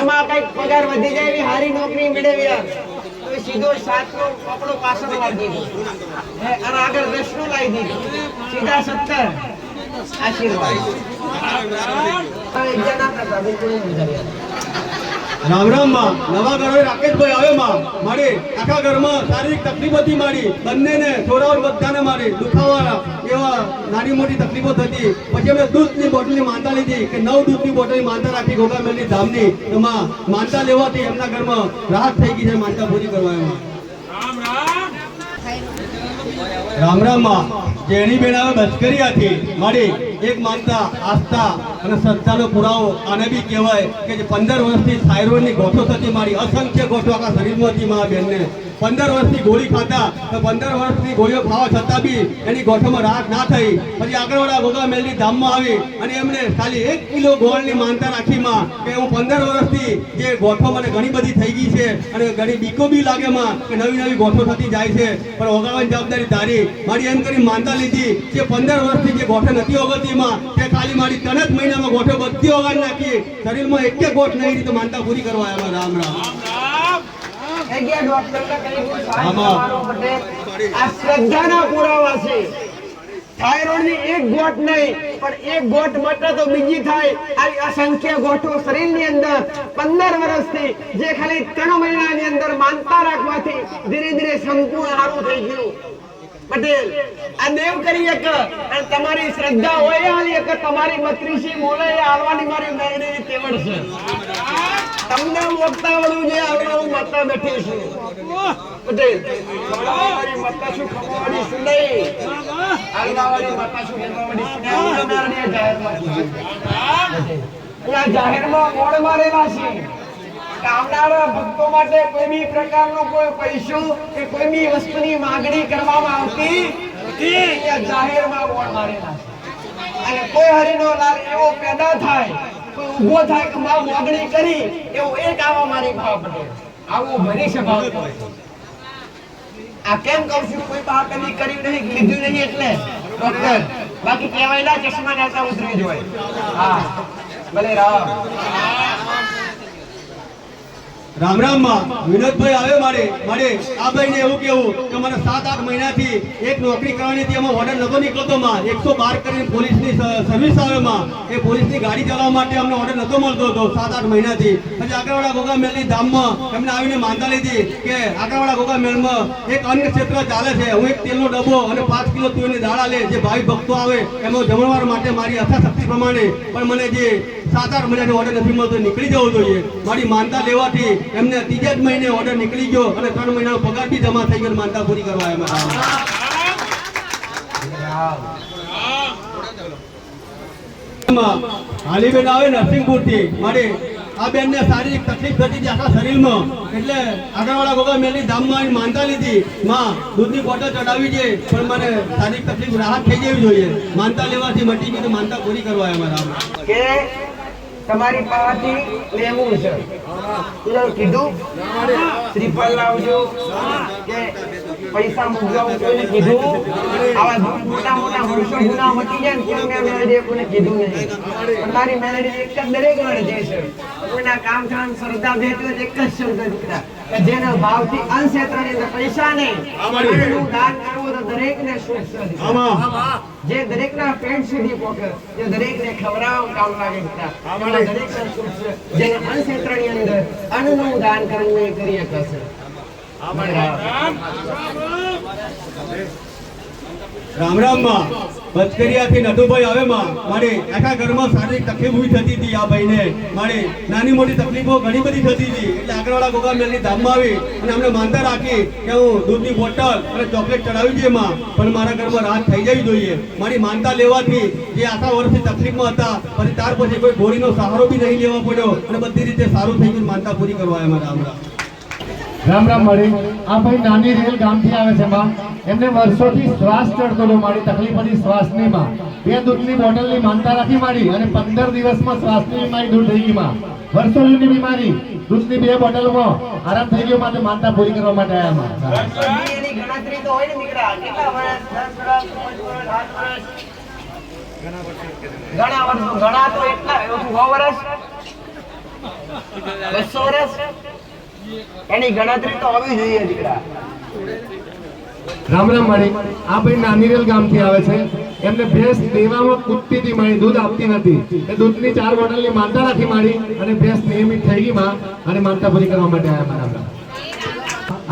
એમાં કઈક પગાર વધી જાય એવી સારી નોકરી મેળવી યાર, તો સીધો 7 નો આપણો પાછળ લાવી દીધો અને આગળ 10 નો લાવી દીધો, સીધા 17 આશીર્વાદ. રામ રામ માં નવા ઘરે રાકેશભાઈ આવે માં મારી આખા ઘરમાં શારીરિક તકલીફ હતી, મારી બંનેને છોરાઓ બધાને મારી દુખાવા એવા નાની મોટી તકલીફો થતી. પછી અમે દૂધની બોટલની માનતા લીધી કે 9 દૂધની બોટલની માનતા રાખી ગોગા મેલડી ધામની, એમાં માનતા લેવાથી એમના ઘરમાં રાહત થઈ ગઈ છે, માનતા પૂરી કરવા એમાં. રામ રામ માં જેણી બેન આવે બચકરિયાથી મારી એક માનતા આસ્થા અને શ્રદ્ધાનો પુરાવો આને બી કહેવાય કે જે 15 વર્ષથી થાઇરોઇડની ગોઠો થતી મારી અસંખ્ય ગોઠો આખા શરીરમાં હતી મા બેનને 15 વર્ષથી ગોળી ખાતા તો 15 વર્ષની ગોળીઓ ખાવા છતાં બી એની ગોઠોમાં રાહત ના થઈ પછી આગળવાળા ગોગા મેલની ધામમાં આવી અને એમને ખાલી 1 કિલો ગોળની માનતા રાખીમાં કે હું 15 વર્ષથી જે ગોઠો મને ઘણી બધી થઈ ગઈ છે અને ઘણી બીકો બી લાગે માં કે નવી નવી ગોઠો થતી જાય છે પણ ઓગાળવાની જવાબદારી તારી મારી એમ કરી માનતા લીધી કે 15 વર્ષથી જે ગોઠો નથી ઓગળતીમાં તે ખાલી મારી 3 જ મહિનામાં ગોઠો બધી ઓગાળી નાખી શરીરમાં એક ગોઠ નહીં રહી તો માનતા પૂરી કરવા આવ્યા રામ રામ આ શ્રદ્ધાના પુરાવા છે થાઇરોઇડની એક ગોઠ નહીં પણ એક ગોઠ માટે તો બીજી થાય આવી અસંખ્ય ગોઠો શરીરની અંદર 15 વર્ષથી જે ખાલી 3 મહિનાની અંદર માનતા રાખવાથી ધીરે ધીરે સંપૂર્ણ સારું થઈ ગયું પટેલ આ દેવ કરી એક અને તમારી શ્રદ્ધા હોય હાલી એક તમારી મત્રીસી બોલે હાલવાની મારી મેળવી તેવડ છે તમને મોકતા વળું જે આવવાનું માતા બેઠી છું પટેલ મારી માતા શું ખવાડી શું નહીં આવવાની માતા શું ખવાડી શું નહીં જાહેરમાં મોડ મારેલા છે આવનારા ભક્તો માટે કોઈ બી પ્રકારનો કોઈ પૈસો કે કોઈ બી વસ્તુની માંગણી કરવામાં આવતી નથી જાહેરમાં બોર્ડ મારેલા છે અને કોઈ હરિનો લાલ એવો પેદા થાય કોઈ ઊભો થાય કે માં માંગણી કરી એવું એક આવા મારી ભાવ પટેલ આવું ભરી સ્વભાવ આ કેમ કહું છું કોઈ બહાર કદી કર્યું નહીં લીધું નહીં એટલે ડોક્ટર બાકી કહેવાયના ચશ્મા નાતા ઉતરી જોઈએ હા ભલે રામ રામ રામ માં વિનોદભાઈ આવે મારે આ ભાઈને એવું કેવું કે મને 7-8 મહિનાથી એક નોકરી કરવાની હતી એમાં ઓર્ડર નતો નીકળતો માં 112 કરીને પોલીસની સર્વિસ આવે માં એ પોલીસની ગાડી ચલાવવા માટે અમને ઓર્ડર નતો મળતો હતો 7-8 મહિનાથી પછી આગળવાળા ગોગા મેલની ધામમાં એમને આવીને માનતા લીધી કે આગળવાળા ગોગા મેલમાં એક અન્ન ક્ષેત્ર ચાલે છે હું એક તેલનો ડબ્બો અને 5 કિલો તુવેરની દાળ આલે જે ભાવિ ભક્તો આવે એમાં જમણવાર માટે મારી યથાશક્તિ પ્રમાણે પણ મને જે 7-8 મહિનાનો ઓર્ડર નથી મળતો નીકળી જવો જોઈએ મારી માનતા લેવાથી એમને 3 જ મહિને ઓર્ડર નીકળી ગયો અને 3 મહિનાનો પગાર બી જમા થઈ ગયો માનતા પૂરી કરવા આવ્યા હાલીબેન આવે નરસિંહપુરથી મારે આ બેનને શારીરિક તકલીફ થતી હતી આખા શરીરમાં એટલે આગળવાળા ગોગા મેલની ધામમાં માનતા લીધી માં દૂધની બોટલ ચડાવી છે પણ મને શારીરિક તકલીફ રાહત થઈ જવી જોઈએ માનતા લેવાથી મટી ગઈ તો માનતા પૂરી કરવા આવ્યા કે તમારી પાસેથી લેવું છે કીધું શ્રીફળ લાવજો કે પૈસા મૂકજો કોઈને કીધું આવા મોટા મોટા વર્ષો ગુના મટી જાય ને કોઈ મેં મેળવી કોઈને કીધું નહીં પણ મારી મેળવી એક જ દરેક વડે જે છે કોઈના કામ કામ શ્રદ્ધા ભેટો એક જ શબ્દ દીકરા કે જેના ભાવથી અંશેત્રની અંદર પૈસા નહીં આનું દાન કરવું તો દરેકને સુખ છે જે દરેકના પેટ સુધી પહોંચે જે દરેકને ખવડાવવા કામ લાગે દીકરા દરેક સુખ છે જેને અંશેત્રની અંદર અન્નનું દાન કરવું એ કરી શકશે રામ રામ માં બચકરિયાથી નટુભાઈ આવે માં મારે આખા ઘરમાં શારીરિક તકલીફ ઉભી થતી હતી આ ભાઈને મારે નાની મોટી તકલીફો ઘણી બધી થતી હતી એટલે આગળવાળા ગોગા મેલની ધામમાં આવી અને અમને માનતા રાખી કે હું દૂધની બોટલ અને ચોકલેટ ચડાવી દઈએ માં પણ મારા ઘરમાં રાહત થઈ જવી જોઈએ મારી માનતા લેવાથી જે આખા વર્ષથી તકલીફમાં હતા પછી ત્યાર પછી કોઈ ગોળીનો સહારો બી નહીં લેવો પડ્યો અને બધી રીતે સારું થઈ ગયું માનતા પૂરી કરવા આવ્યા રામ રામ રામ રામ મળી આ ભાઈ નાની રેલ ગામથી આવે છે માં એમને વર્ષોથી શ્વાસ ચડતો હતો મારી તકલીફ હતી શ્વાસની માં 2 દૂધની બોટલની માનતા રાખી મારી અને 15 દિવસમાં શ્વાસની બીમારી દૂર થઈ ગઈ માં વર્ષો જૂની બીમારી દૂધની 2 બોટલમાં આરામ થઈ ગયો માટે માનતા પૂરી કરવા માટે આવ્યા માં એની ગણતરી તો હોય ને દીકરા કેટલા વર્ષ 10 વર્ષ 5 વર્ષ 8 વર્ષ ઘણા તો એટલા 100 વર્ષ 200 વર્ષ એની ગણતરી તો હોવી જોઈએ દીકરા રામ રામ મળી આ ભાઈ નાનીરેલ ગામથી આવે છે એમને ભેંસ દેવામાં કૂદતી હતી મારી દૂધ આપતી નથી એ દૂધની 4 બોટલની માનતા રાખી મારી અને ભેંસ નિયમિત થઈ ગઈ માં અને માનતા પૂરી કરવા માટે આવ્યા મારા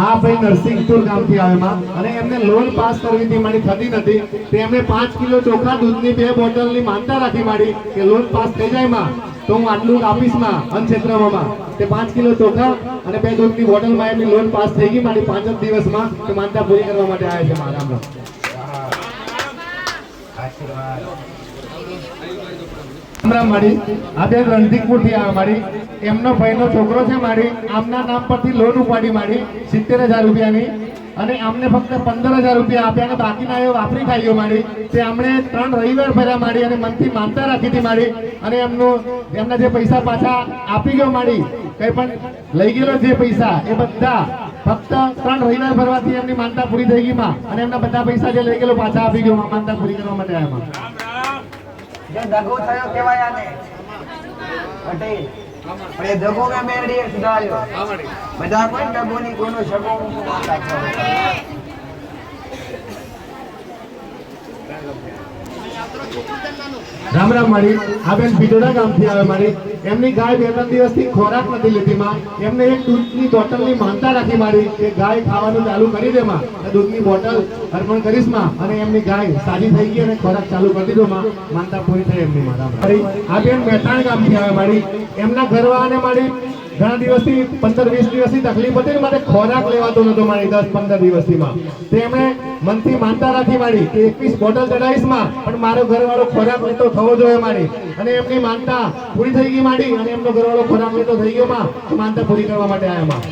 આ ભાઈ નરસિંહપુર ગામથી આવે માં અને એમને લોન પાસ કરવી હતી મારી થતી નથી તે એમને 5 કિલો ચોખા દૂધની 2 બોટલની માનતા રાખી મારી કે લોન પાસ થઈ જાય માં તો હું આટલું આપીશ માં અનક્ષેત્રમાં તે 5 કિલો ચોખા અને 2 દૂધની બોટલમાં એમની લોન પાસ થઈ ગઈ મારી 5 જ દિવસમાં કે માનતા પૂરી કરવા માટે આવ્યા છે મારા આશીર્વાદ રામ માડી આ બેન રણજીતપુર થી આવે માડી એમનો ભાઈનો છોકરો છે માડી આમના નામ પરથી લોન ઉપાડી માડી 70,000 રૂપિયાની અને આમને ફક્ત 15,000 રૂપિયા આપ્યા અને બાકીના એ વાપરી ખાઈ ગયો માડી તે આમણે 3 રવિવાર ફર્યા માડી અને મનથી માનતા રાખી હતી માડી અને એમના જે પૈસા પાછા આપી ગયો માડી કઈ પણ લઈ ગયેલો જે પૈસા એ બધા ફક્ત 3 રવિવાર ફરવાથી એમની માનતા પૂરી થઈ ગઈ માં અને એમના બધા પૈસા જે લઈ ગયેલો પાછા આપી ગયો માનતા પૂરી કરવા માટે આવ્યા માં જે દગો થયો કેવાય આને પટેલ પણ એ દગો મે મેળીએ સુધાર્યો બધા કોઈ દગોની કોનો સગો રામ રામ માડી આ બેન ભીડોડા ગામથી આવે માડી એમની ગાય 2-3 દિવસથી ખોરાક નથી લેતી માં એમને એક દૂધની બોટલની માનતા રાખી માડી કે ગાય ખાવાનું ચાલુ કરી દે માં દૂધની બોટલ અર્પણ કરીશ માં અને એમની ગાય સાજી થઈ ગઈ અને ખોરાક ચાલુ કરી દીધો માં માનતા પૂરી થઈ એમની માં આ બેન મહેસાણા ગામથી આવે માડી એમના ઘરવાળાને માડી ઘણા દિવસથી 15-20 દિવસની તકલીફ હતી ને મારે ખોરાક લેવાતો નતો મારી 10-15 દિવસથી માં તેમણે મનથી માનતા રાખી માડી કે 21 બોટલ ચડાવીશ માં પણ મારો ઘરવાળો ખોરાક લેતો થવો જોઈએ માડી અને એમની માનતા પૂરી થઈ ગઈ માડી અને એમનો ઘરવાળો ખોરાક લેતો થઈ ગયો માં માનતા પૂરી કરવા માટે આવ્યા માં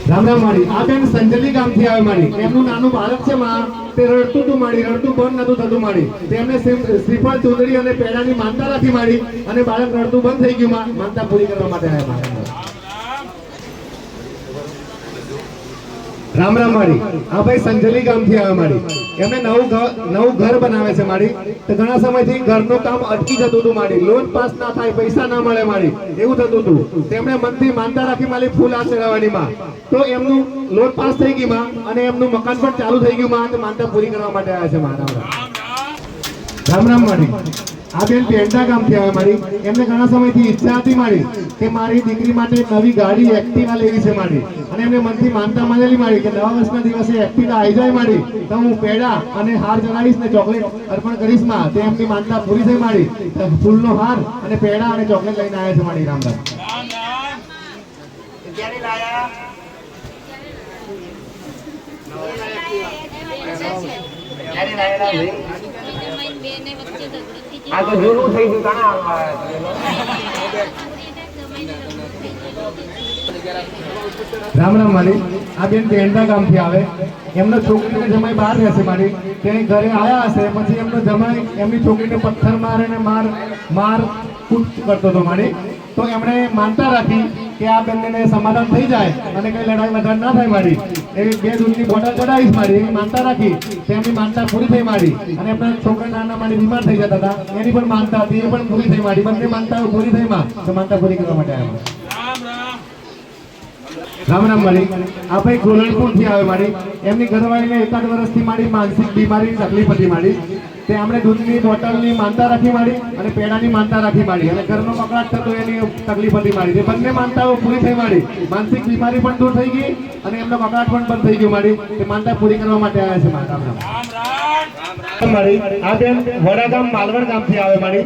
રામ રામ માડી આ બેન સંજલી ગામથી આવે માડી એમનું નાનું બાળક છે માં તે રડતું હતું માડી રડતું બંધ નતું થતું માડી તેમને શ્રીફળ ચૂંદડી અને પેડાની માનતા રાખી માડી અને બાળક રડતું બંધ થઈ ગયું માં માનતા પૂરી કરવા માટે આવ્યા રામ રામ માડી આ ભાઈ સંજલી ગામથી આવે માડી એમને નવું ઘર બનાવે છે માડી તો ઘણા સમયથી ઘરનું કામ અટકી જતું હતું માડી લોન પાસ ના થાય પૈસા ના મળે માડી એવું થતું હતું તેમણે મનથી માનતા રાખી માડી ફૂલ આ ચડાવવાની માં તો એમનું લોન પાસ થઈ ગઈ માં અને એમનું મકાન પણ ચાલુ થઈ ગયું માં માનતા પૂરી કરવા માટે આવ્યા છે મારા રામ રામ માડી આ બેન પેંડા ગામથી આવે માડી એમને ઘણા સમયથી ઈચ્છા હતી માડી કે મારી દીકરી માટે નવી ગાડી એક્ટિવા લેવી છે માડી અને એમને મનથી માનતા માનેલી માડી કે નવા વર્ષના દિવસે એક્ટિવા આવી જાય માડી તો હું પેડા અને હાર ચડાવીશ ને ચોકલેટ અર્પણ કરીશ માં તે એમની માનતા પૂરી થઈ માડી ફૂલનો હાર અને પેડા અને ચોકલેટ લઈને આવ્યા છે માડી રામ રામ ક્યારે લાયા ક્યારે લાયા ભાઈ આ તો જૂનું થઈ ગયું કાણા રામ રામ માડી આ બેન પેંડા ગામથી આવે એમનો છોકરીને જમાઈ બહાર રહેશે માડી તેની ઘરે આવ્યા હશે પછી એમનો જમાઈ એમની છોકરીને પથ્થર મારે ને માર કૂટ કરતો હતો માડી તો એમણે માનતા રાખી કે આ બંનેને સમાધાન થઈ જાય અને કઈ લડાઈ વગર ના થાય માડી એવી 2 દૂધની બોટલ ચડાવીશ માડી એવી માનતા રાખી તેમની માનતા પૂરી થઈ માડી અને એમના છોકરા નાના માડી બીમાર થઈ જતા હતા એની પણ માનતા હતી એ પણ પૂરી થઈ માડી બંને માનતાઓ પૂરી થઈ માં તો માનતા પૂરી કરવા માટે આવ્યા રામ રામ માડી આ ભાઈ ગોલણપુર થી આવે માડી એમની ઘરવાળીને 1 વર્ષથી માડી માનસિક બીમારીની તકલીફ હતી માડી તે આપણે દૂધની બોટલની માનતા રાખી માડી અને પેડાની માનતા રાખી માડી અને ઘરનો કકડાટ થતો એની તકલીફ હતી માડી તે બંને માનતાઓ પૂરી થઈ માડી માનસિક બીમારી પણ દૂર થઈ ગઈ અને એમનો કકડાટ પણ બંધ થઈ ગયો માડી તે માનતા પૂરી કરવા માટે આવ્યા છે રામ રામ માડી આ બેન વડાગામ માલવણ ગામથી આવે માડી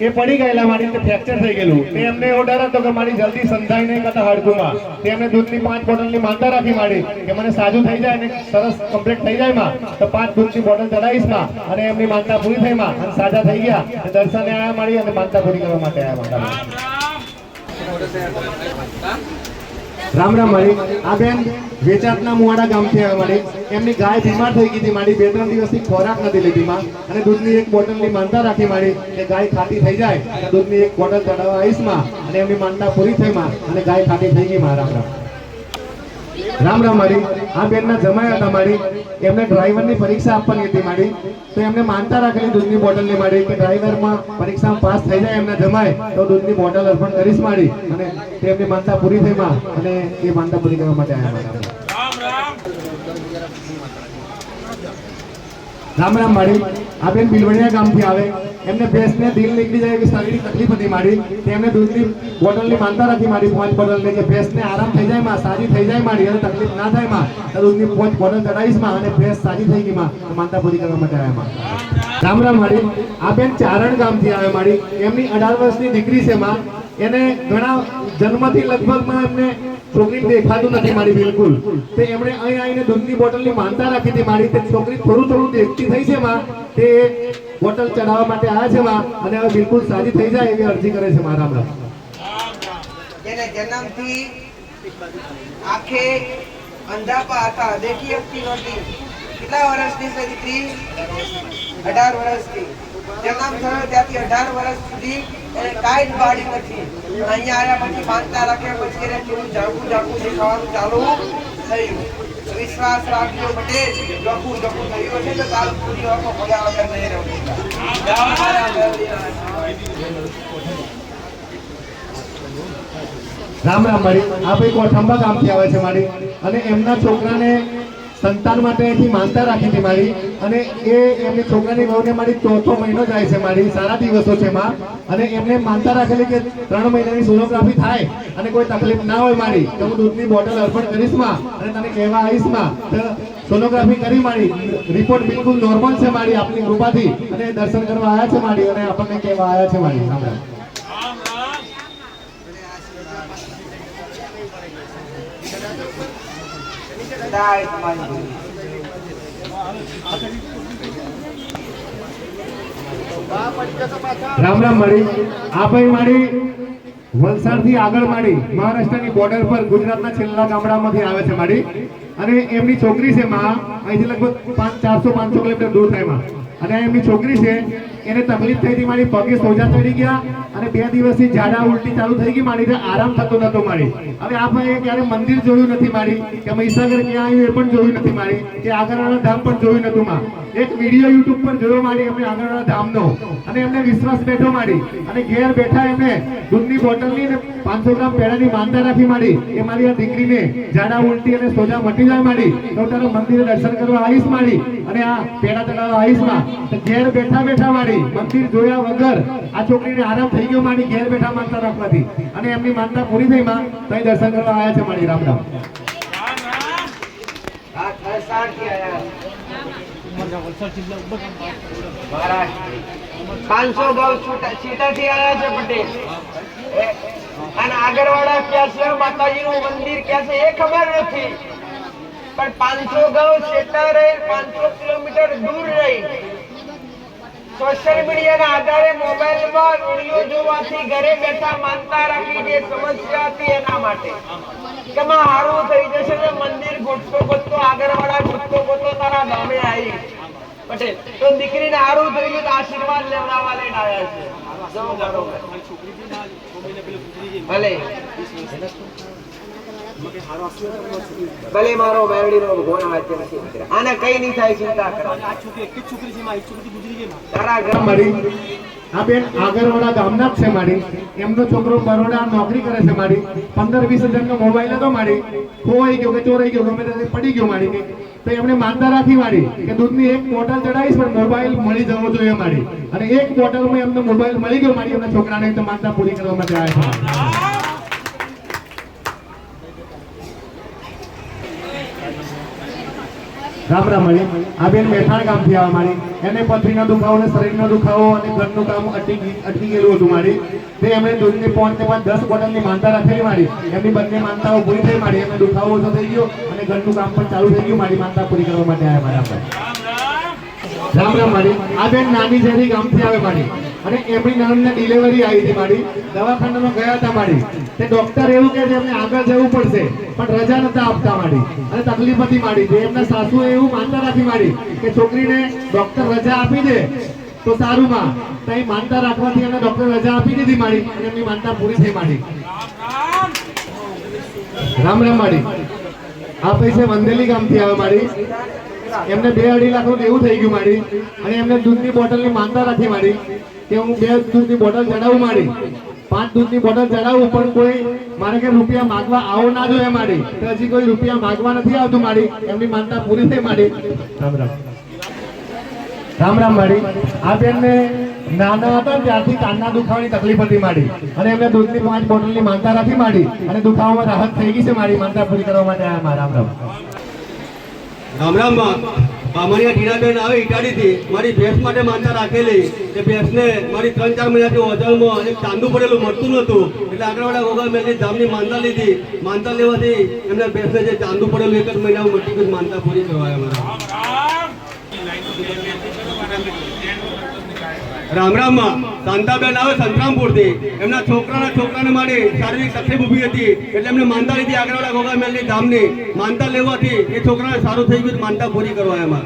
એ પડી ગયેલા માડી તે ફ્રેક્ચર થઈ ગયેલું તે એમને ઓર્ડર હતો કે મારી જલ્દી સંધાઈ નહીં કરતા હડકુમાં તે એમને દૂધની 5 બોટલની માનતા રાખી માડી કે મને સાજું થઈ જાય અને સરસ કમ્પ્લીટ થઈ જાય માં તો 5 દૂધની બોટલ ચડાવીશ માં અને એમની માનતા પૂરી થઈ માં અને સાજા થઈ ગયા દર્શને આવ્યા માડી અને માનતા પૂરી કરવા માટે આવ્યા રામ રામ માડી આ બેન વેચાતના મુવાડા ગામથી આવે માડી એમની ગાય બીમાર થઈ ગઈ હતી માડી 2-3 દિવસથી ખોરાક નથી લીધી માં અને દૂધની 1 બોટલની માનતા રાખી માડી કે ગાય ખાટી થઈ જાય તો દૂધની 1 બોટલ ચડાવવા આવીશ માં અને એમની માનતા પૂરી થઈ માં અને ગાય ખાટી થઈ ગઈ માં રામ રામ રામ રામ માડી આ બેનના જમાઈ હતા માડી એમને ડ્રાઈવરની પરીક્ષા આપવાની હતી માડી તો એમને માનતા રાખેલી દૂધની બોટલની માડી કે ડ્રાઈવરમાં પરીક્ષામાં પાસ થઈ જાય એમના જમાઈ તો દૂધની બોટલ અર્પણ કરીશ માડી અને તેમની માનતા પૂરી થઈ માં અને એ માનતા પૂરી કરવા માટે આવ્યા રામ રામ માડી આ બેન બિલવડિયા ગામથી આવે એમને ભેંસને દિલ નીકળી જાય એવી શરીરની તકલીફ હતી માડી તેમને દૂધની બોટલની માનતા રાખી માડી 5 બોટલની કે ભેંસને આરામ થઈ જાય માં સાજી થઈ જાય માડી અને તકલીફ ના થાય માં તો દૂધની 5 બોટલ ચડાવીશ માં અને ભેંસ સાજી થઈ ગઈ માં માનતા પૂરી કરવા માટે આવ્યા માં રામ રામ માડી આ બેન ચારણ ગામથી આવે માડી એમની 18 વર્ષની દીકરી છે માં એને ઘણા જન્મથી લગભગમાં એમને છોકરી દેખાતું નથી મારી બિલકુલ તે એમણે અહીં આવીને દૂધની બોટલની માનતા રાખી હતી મારી તે છોકરી થોડું દેખતી થઈ છે માં તે બોટલ ચડાવવા માટે આવ્યા છે માં અને હવે બિલકુલ સાજી થઈ જાય એવી અરજી કરે છે મારા રામ. જેને જન્મથી આંખે અંધાપા હતા, દેખી શકતી નહોતી. કેટલા વર્ષની છે દીકરી? 18 વર્ષની. જન્મ થયો ત્યાંથી 18 વર્ષ સુધી એને કાંઈ જ વાડી નથી. અહીંયા આવ્યા પછી માનતા રાખે પછી એને થોડું ઝાકું જે ખાવાનું ચાલુ થયું. વિશ્વાસ રાખજો પટેલ, ડોકું થયું છે તો તારું પૂરી વાતો ખોલ્યા વગર નહીં રહું. રામ રામ મારી. આ ભાઈ કોઠંબા ગામથી આવે છે મારી અને એમના છોકરાને સંતાન માટે અહીંથી માનતા રાખી હતી મારી અને એ એમની છોકરાની વહુને મારી 4થો મહિનો જાય છે મારી. સારા દિવસો છે માં અને એમને માનતા રાખેલી કે 3 મહિનાની સોનોગ્રાફી થાય અને કોઈ તકલીફ ના હોય મારી તો હું દૂધની બોટલ અર્પણ કરીશ માં અને તને કહેવા આવીશ માં. સોનોગ્રાફી કરી મારી, રિપોર્ટ બિલકુલ નોર્મલ છે મારી આપની કૃપાથી અને દર્શન કરવા આવ્યા છે મારી અને આપણને કહેવા આવ્યા છે મારી. રામ રામ. રામ રામ મારી. આ ભાઈ મારી વલસાડ થી આગળ મારી મહારાષ્ટ્રની બોર્ડર પર ગુજરાતના છેલ્લા ગામડામાંથી આવે છે મારી અને એમની છોકરી છે માં અહીંથી લગભગ 400-500 કિલોમીટર દૂર થાય માં અને એમની છોકરી છે એને તકલીફ થઈ હતી મારી, પગે સોજા ચડી ગયા અને 2 દિવસથી ઝાડા ઉલટી ચાલુ થઈ ગઈ મારી, આરામ થતો નતો મારી. હવે આ ભાઈએ ક્યારે મંદિર જોયું નથી મારી કે મહીસાગર ક્યાં આવ્યું એ પણ જોયું નથી મારી કે આગળવાળા ધામ પણ જોયું નતું માં. એક વિડીયો યુટ્યુબ પર જોયો મારી એમને આગળવાળા ધામનો અને એમને વિશ્વાસ બેઠો મારી અને ઘેર બેઠા એમને દૂધની બોટલની ને 500 ગ્રામ પેડાની માનતા રાખી મારી એ મારી આ દીકરીને ઝાડા ઉલટી અને સોજા મટી જાય મારી તો તારા મંદિરે દર્શન કરવા આવીશ મારી અને આ પેડા ચડાવવા આવીશ માં. ઘેર બેઠા મારી મંદિર જોયા વગર આ છોકરીને આરામ થઈ ગયો મારી ઘેર બેઠા માનતા રાખવાથી અને એમની માનતા પૂરી થઈ માં તો અહીં દર્શન કરવા આવ્યા છે મારી. રામ રામ. આ ખરસાણથી આયા. 500 ગૌ છૂટાથી આયા છે પટેલ અને આગળવાળા ક્યાં છે માતાજીનું મંદિર ક્યાં છે એ ખબર નથી પણ 500 ગૌ છેટા 500 કિલોમીટર દૂર રહી સોશિયલ મીડિયાના આધારે મોબાઈલમાં વિડીયો જોવાથી ઘરે બેઠા માનતા રાખી જે સમસ્યા હતી એના માટે કે માં હારું થઈ જશે ને મંદિર ગોઠતો આગળવાળા ગોઠતો તારા ગામે આવી પટેલ તો દીકરીને હારું થઈ ગયું તો આશીર્વાદ લેવડાવવા લઈને આવ્યા છે. ભલે ભલે મારો મેરડીનો ભગવાન વાંચે નથી આને કઈ નહીં થાય ચિંતા કરો. તારા ઘર મારી આ બેન આગળવાળા ગામના જ છે મારી. એમનો છોકરો બરોડા નોકરી કરે છે મારી. 15-20 હજારનો મોબાઈલ હતો મારી, ખોવાઈ ગયો કે ચોરાઈ ગયો ગમે તે પડી ગયો મારી તો એમને માનતા રાખી મારી કે દૂધની એક બોટલ ચડાવીશ પણ મોબાઈલ મળી જવો જોઈએ મારી અને એક બોટલમાં એમનો મોબાઈલ મળી ગયો મારી એમના છોકરાને તો માનતા પૂરી કરવા માટે આવ્યા છે. રામ રામ મારી. આ બેન મેથાણ ગામથી આવે મારી. એને પથરીનો દુખાવો અને શરીરનો દુખાવો અને ઘરનું કામ અટકી ગયેલું હતું મારી તે એમણે દૂધની 5 બોટલની માનતા રાખેલી મારી. એમની બંને માનતાઓ પૂરી થઈ મારી. એમને દુખાવો ઓછો થઈ ગયો અને ઘરનું કામ પણ ચાલુ થઈ ગયું મારી. માનતા પૂરી કરવા માટે આવ્યા મારા. રામ રામ મારી. આ બેન નાની ઝેરી ગામથી આવે મારી અને એમની નણંદને ડિલિવરી આવી હતી મારી. દવાખાનામાં ગયા હતા મારી તે ડોક્ટર એવું કહે છે એમને આગળ જવું પડશે પણ રજા નતા આપતા મારી અને તકલીફ હતી મારી. જે એમના સાસુએ એવું માનતા રાખી મારી કે છોકરીને ડોક્ટર રજા આપી દે તો સારું માં તો અહીં માનતા રાખવાથી એમને ડોક્ટર રજા આપી દીધી મારી અને એમની માનતા પૂરી થઈ મારી. રામ રામ મારી. આ પૈસે વંદેલી ગામથી આવે મારી. એમને 2-2.5 લાખનું દેવું થઈ ગયું મારી અને એમને દૂધની બોટલની માનતા રાખી મારી કે હું 2 દૂધની બોટલ ચડાવું મારી, 5 દૂધની બોટલ ચડાવું પણ કોઈ મારે કે રૂપિયા માંગવા આવો ના જોઈએ મારી તો હજી કોઈ રૂપિયા માંગવા નથી આવતું મારી. એમની માનતા પૂરી થઈ મારી. રામ રામ. રામ રામ મારી. આ બેનને નાના હતા ત્યારથી કાનના દુખાવાની તકલીફ હતી મારી અને એમને દૂધની 5 બોટલની માનતા રાખી મારી અને દુખાવામાં રાહત થઈ ગઈ છે મારી. માનતા પૂરી કરવા માટે આવ્યા મારા. રામ રામ. રામ રામ માં. અમારી આ ટીનાબેન આવે ઇટાલીથી મારી ભેંસ માટે માનતા રાખેલી કે ભેંસને મારી 3-4 મહિનાથી ઓજલમાં એક ચાંદુ પડેલું મળતું નહોતું એટલે આગળવાળા ગોગા મેં ધામની માનતા લીધી. માનતા લેવાથી એમને ભેંસને જે ચાંદુ પડેલું 1 જ મહિનામાં મટી ગયું. માનતા પૂરી કરવા અમારા. રામ રામ માં શાંતાબેન આવે સંતરામપુરથી એમના છોકરાને માટે શારીરિક તકલીફ ઊભી હતી એટલે એમને માનતા લીધી આગળવાળા ગોગામેલની ધામની માનતા લેવાથી એ છોકરાને સારું થઈ ગયું માનતા પૂરી કરવા એમાં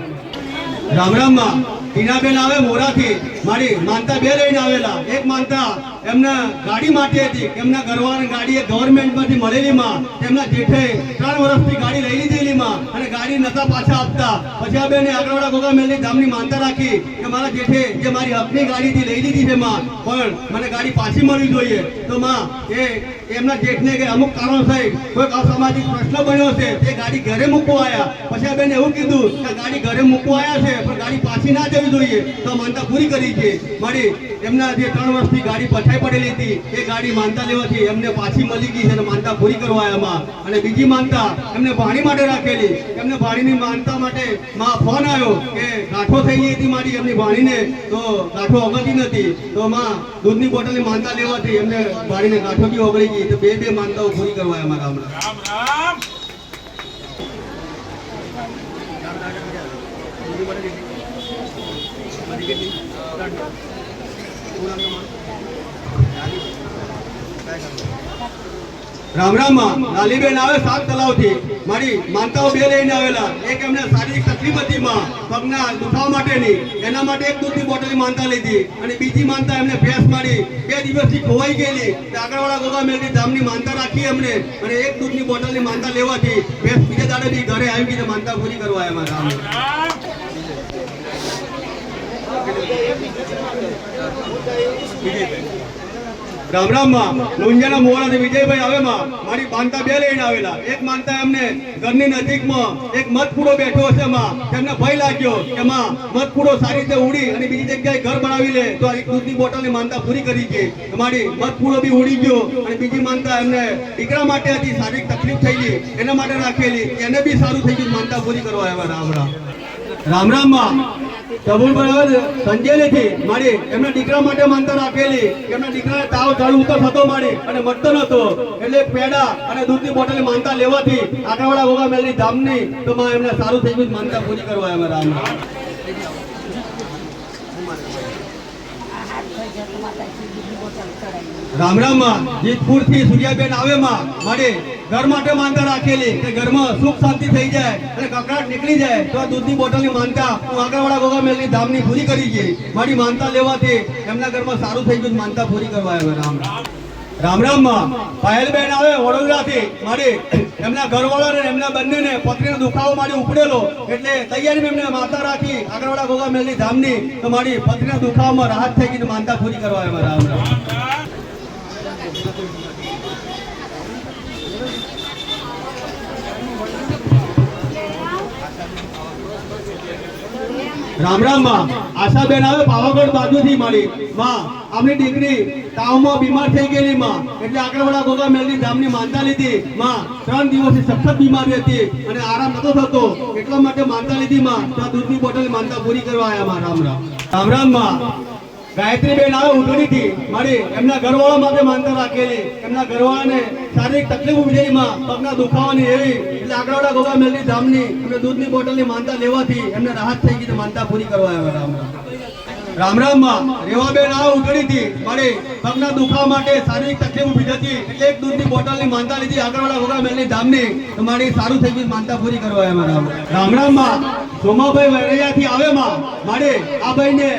રામ રામ માં ટીનાબેન આવે મોરાથી મારી માનતા બે લઈને આવેલા એક માનતા એમના ગાડી માટે હતી એમના ઘરવાળાની ગાડી એ ગવર્મેન્ટમાંથી મળેલી માં તેમના જેઠે 3 વર્ષથી ગાડી લઈ લીધેલી માં અને ગાડી નતા પાછા આપતા પછી આ બેને આગળવાળા ગોગામેલની ધામની માનતા રાખી કે મારા જેઠે જે મારી હકની ગાડીથી લઈ લીધી છે માં પણ મને ગાડી પાછી મળવી જોઈએ તો માં એ એમના જેઠને કે અમુક કારણોસર કોઈ અસામાજિક પ્રશ્ન બન્યો છે તે ગાડી ઘરે મૂકવા આવ્યા પછી આ બેને એવું કીધું કે ગાડી ઘરે મૂકવા આવ્યા છે પણ ગાડી પાછી ના જવી જોઈએ તો માનતા પૂરી કરી છે મારી એમના જે 3 વર્ષથી ગાડી પછાઈ પડેલી હતી એ ગાડી માનતા લેવાથી એમને પાછી મળી ગઈ છે અને માનતા પૂરી કરવા આવ્યા અને બીજી માનતા એમને ભાણી માટે રાખેલી એમને ભાણીની માનતા માટે માં ફોન આવ્યો કે ગાંઠો થઈ ગઈ હતી મારી એમની ભાણીને તો ગાંઠો ઓગળતી નથી તો માં દૂધની બોટલની માનતા લેવાથી એમને ભાણીને ગાંઠો બી ઓગળી ગઈ તો બે માનતાઓ પૂરી કરવા આવ્યા રામ રામ રામ રામ માં લાલીબેન આવે સાત તલાવથી મારી માનતાઓ બે લઈને આવેલા એક એમને શારીરિક તકલીફ હતી માં પગના દુખાવા માટેની એના માટે એક દૂધની બોટલની માનતા લીધી અને બીજી માનતા એમને ભેંસ મારી 2 દિવસથી ખોવાઈ ગયેલી આગળવાળા ગોગામેલની ધામની માનતા રાખી એમને અને એક દૂધની બોટલની માનતા લેવાથી ભેંસ બીજા દાડે બી ઘરે આવી ગઈ માનતા પૂરી કરવા આવ્યા રામ રામ માં લુંજાના મોવાથી વિજયભાઈ આવે માં મારી માનતા બે લઈને આવેલા એક માનતા એમને ઘરની નજીકમાં એક મતપૂડો બેઠો હશે માં તેમને ભય લાગ્યો કે માં મતપૂડો સારી રીતે ઉડી અને બીજી જગ્યાએ ઘર બનાવી લે તો આ એક દૂધની બોટલની માનતા પૂરી કરી છે મારી મતપૂડો બી ઉડી ગયો અને બીજી માનતા એમને દીકરા માટે હતી શારીરિક તકલીફ થઈ ગઈ એના માટે રાખેલી એને બી સારું થઈ ગયું માનતા પૂરી કરવા આવ્યા રામ રામ રામ રામ માં સંજય નથી મારી એમના દીકરા માટે માનતા રાખેલી એમના દીકરાને તાવ ચડ ઉતર થતો મારી અને મટતો નતો એટલે પેડા અને દૂધની બોટલ માનતા લેવાથી આગળવાળા ગોગામેલની ધામની તો માં એમને સારું થઈ ગયું માનતા પૂરી કરવા એમાં રામ રામ રામ માં જીતપુર થી સૂર્યાબેન આવે માં મારી ઘર માટે માનતા રાખેલી કે ઘરમાં સુખ શાંતિ થઈ જાય અને કકડાટ નીકળી જાય તો આ દૂધની બોટલની માનતા હું આગળવાળા ગોગામેલની ધામની પૂરી કરી છે મારી માનતા લેવાથી એમના ઘરમાં સારું થઈ ગયું માનતા પૂરી કરવા આવ્યા રામ રામ રામ માં પાયલબેન આવે વડોદરાથી મારી એમના ઘરવાળાને એમના બંનેને પથરીનો દુખાવો મારી ઉપડેલો એટલે તૈયારી એમને માનતા રાખી આગળવાળા ગોગામેલની ધામની તો મારી પથરીના દુખાવામાં રાહત થઈ ગઈ માનતા પૂરી કરવા આવ્યા રામ રામ રામ રામ માં આશાબેન આવે પાવાગઢ બાજુથી મારી માં આપની દીકરી તાવમાં બીમાર થઈ ગયેલી માં એટલે આગળવાળા ગોગામેલની ધામની માનતા લીધી માં 3 દિવસથી સખત બીમારી હતી અને આરામ નતો થતો એટલા માટે માનતા લીધી માં તો દૂધની બોટલ માનતા પૂરી કરવા આવ્યા માં રામ રામ રામ રામ માં ગાયત્રીબેન આવે ઉધણીથી મારી એમના ઘરવાળા માટે માનતા રાખેલી એમના ઘરવાળાને શારીરિક તકલીફ ઊભી થઈ માં પગના દુખાવાની એવી એટલે આગળવાળા ગોગામેલની ધામની એમને દૂધની બોટલની માનતા લેવાથી એમને રાહત થઈ ગઈ માનતા પૂરી કરવા આવ્યા રામ રામ રામ માં રેવાબેન આવે ઉધણીથી મારી પગના દુખાવા માટે શારીરિક તકલીફ ઊભી થતી એટલે એક દૂધની બોટલની માનતા લીધી આગળવાળા ગોગામેલની ધામની તો મારી સારું થઈ ગઈ માનતા પૂરી કરવા આવ્યા રામ રામ માં સોમાભાઈ વરૈયાથી આવે માં મારી આ ભાઈને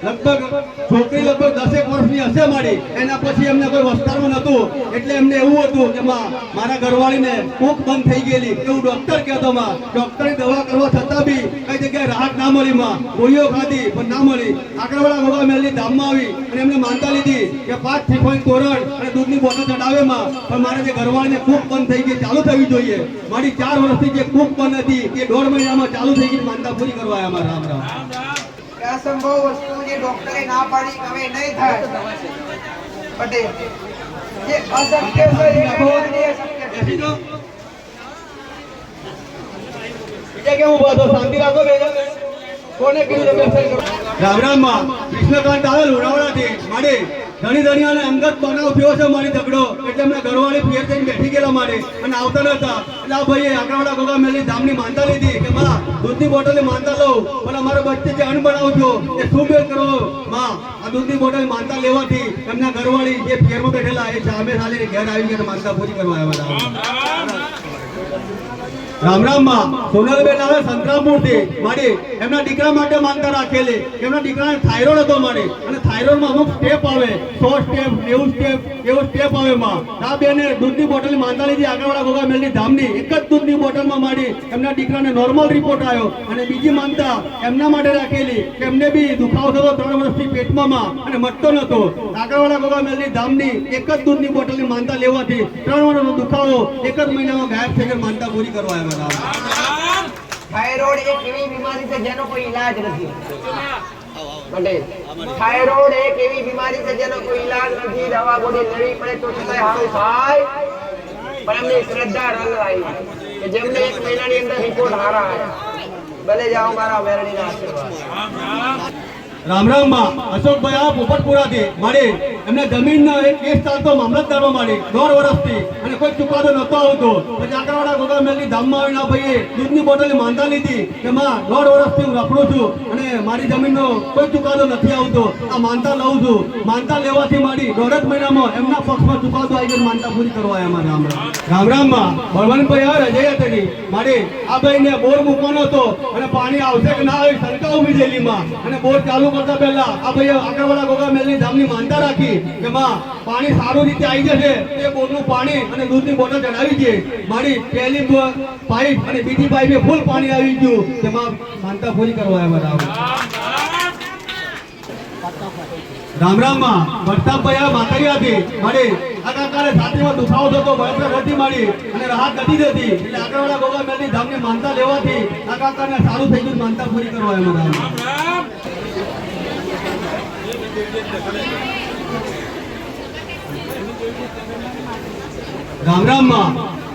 લગભગ છોકરી લગભગ 10 વર્ષની હશે મારી એના પછી એમને કોઈ વસ્તારમાં નતું એટલે એમને એવું હતું કે મારા ઘરવાળીને કોક બંધ થઈ ગયેલી એવું ડોક્ટર કહેતો માં ડોક્ટરની દવા કરવા છતાં બી કઈ જગ્યાએ રાહત ના મળી માં ગોળીઓ ખાધી પણ ના મળી આગળવાળા ગોગામેલની ધામમાં આવી અને એમને માનતા લીધી કે 5 શ્રીફળ તોરણ અને દૂધની બોટલ ચડાવે માં પણ મારે જે ઘરવાળીને કોક બંધ થઈ ગઈ ચાલુ થવી જોઈએ મારી 4 વર્ષથી જે કોક બંધ હતી એ 1.5 મહિનામાં ચાલુ થઈ ગઈ માનતા પૂરી કરવા આવ્યા રામ રામ અસંભવ વસ્તુ જે ડોક્ટરે ના પાડી હવે નહીં થાય પટેલ જે અશક્ય છે એ ભગવાનને શક્ય છે બીજા કેવું બાતો શાંતિ રાખો બેજા કોને કીધું તમે રામ રામ માં કૃષ્ણકાંત આવે લુણાવાડાથી માડી ઘણી દરિયાને અંગત બનાવ થયો છે મારી ઝઘડો એટલે એમને ઘરવાળી ફેર થઈને બેઠી ગયેલા મારે અને આવતા નતા એટલે આ ભાઈએ આગળવાળા ગોગા મેલી ધામની માનતા લીધી કે માં દૂધની બોટલ માનતા લઉં પણ અમારા બચ્ચે જે અન્ન બનાવ છો એ શું બે કરો માં આ દૂધની બોટલ માનતા લેવાથી એમના ઘરવાળી જે ફેરમાં બેઠેલા એ સામે સાલીને ઘેર આવી ગયા માનતા પૂરી કરવા આવ્યા રામ રામ માં સોનલબેન આવે સંતરામપુર થી મારી એમના દીકરા માટે માનતા રાખેલી એમના દીકરાને થાઇરોઇડ હતો મારી અને થાઇરોઇડમાં અમુક સ્ટેપ આવે 100 સ્ટેપ 90 સ્ટેપ એવો સ્ટેપ આવે માં આ બેને દૂધની બોટલ માનતા લીધી આગળવાળા ગોગા મેલની ધામની એક જ દૂધની બોટલમાં મારી એમના દીકરાને નોર્મલ રિપોર્ટ આવ્યો અને બીજી માનતા એમના માટે રાખેલી કે એમને બી દુખાવો થતો 3 વર્ષથી પેટમાં અને મટતો નતો આગળવાળા ગોગા મેલની ધામની એક જ દૂધની બોટલની માનતા લેવાથી 3 વર્ષનો દુખાવો એક જ મહિનામાં ગાયબ થઈ ગયો માનતા પૂરી કરવા આવ્યા થાઇરોઇડ એક એવી બીમારી છે જેનો કોઈ ઈલાજ નથી પટેલ થાઇરોઇડ એક એવી બીમારી છે જેનો કોઈ ઈલાજ નથી દવા ગોળી લેવી પડે તો છતાંય હારું થાય પણ એમની શ્રદ્ધા રંગ લાવી કે જેમને 1 મહિનાની અંદર રિપોર્ટ હારા આવ્યા ભલે જાઓ મારા મેરડીના આશીર્વાદ રામ રામ માં અશોકભાઈ આ પોપટપુરાથી મારી એમને જમીનનો એક કેસ ચાલતો મામલતદારમાં મારી 1.5 વર્ષથી અને કોઈ ચુકાદો નતો આવતો પછી આગળવાળા ગોગા મેલની ધામમાં આવીને આ ભાઈએ દૂધની બોટલ માનતા લીધી કે માં 1.5 વર્ષથી હું રખડું છું અને મારી જમીનનો કોઈ ચુકાદો નથી આવતો આ માનતા લઉં છું માનતા લેવાથી મારી 1.5 મહિનામાં એમના પક્ષમાં ચુકાદો આવી ગયો માનતા પૂરી કરવા આવ્યા રામ રામ રામ રામ માં બળવંતભાઈ આ રજૈયા હતી મારી આ ભાઈને બોર મૂકવાનો હતો અને પાણી આવશે કે ના આવે શંકા ઉભી થયેલી માં અને બોર ચાલુ કરતા પહેલા આ ભાઈએ આગળવાળા ગોગા મેલની ધામની માનતા રાખી કે માં પાણી સારું રીતે આવી જશે એ બોરનું પાણી અને દૂધની બોટલ ચડાવી છે મારી પહેલી પાઇપ અને બીજી પાઇપે ફૂલ પાણી આવી ગયું તેમાં માનતા પૂરી કરવા આવ્યા રામ રામ માં વરસાદભાઈ આ માતારી હતી મારી આ કાકાને છાતીમાં દુખાવો થતો બળતરા કરતી મારી અને રાહત નથી થતી એટલે આગળવાળા ગોગા મેલની ધામની માનતા લેવાથી આ કાકાને સારું થઈ ગયું માનતા પૂરી કરવા આવ્યા રામ રામ માં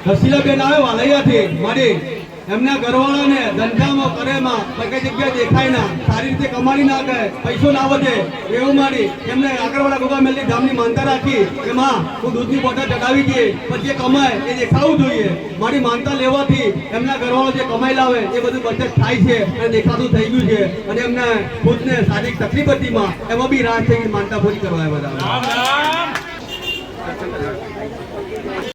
રસીલાબેન આવે વાલૈયાથી મારી એમના ઘરવાળાને ધંધામાં કરેમાં કઈ જગ્યાએ દેખાય ના સારી રીતે કમાણી ના કરે પૈસો ના વધે એવું મારી એમને આગળવાળા ગોગા મેલની ધામની માનતા રાખી કે માં હું દૂધની બોટલ ચડાવી દઈએ પછી જે કમાય એ દેખાવું જોઈએ મારી માનતા લેવાથી એમના ઘરવાળો જે કમાઈ લાવે એ બધું બચત થાય છે અને દેખાતું થઈ ગયું છે અને એમને ખુદને શારીરિક તકલીફ હતી માં એમાં બી રાહત થઈ માનતા પૂરી કરવા બધા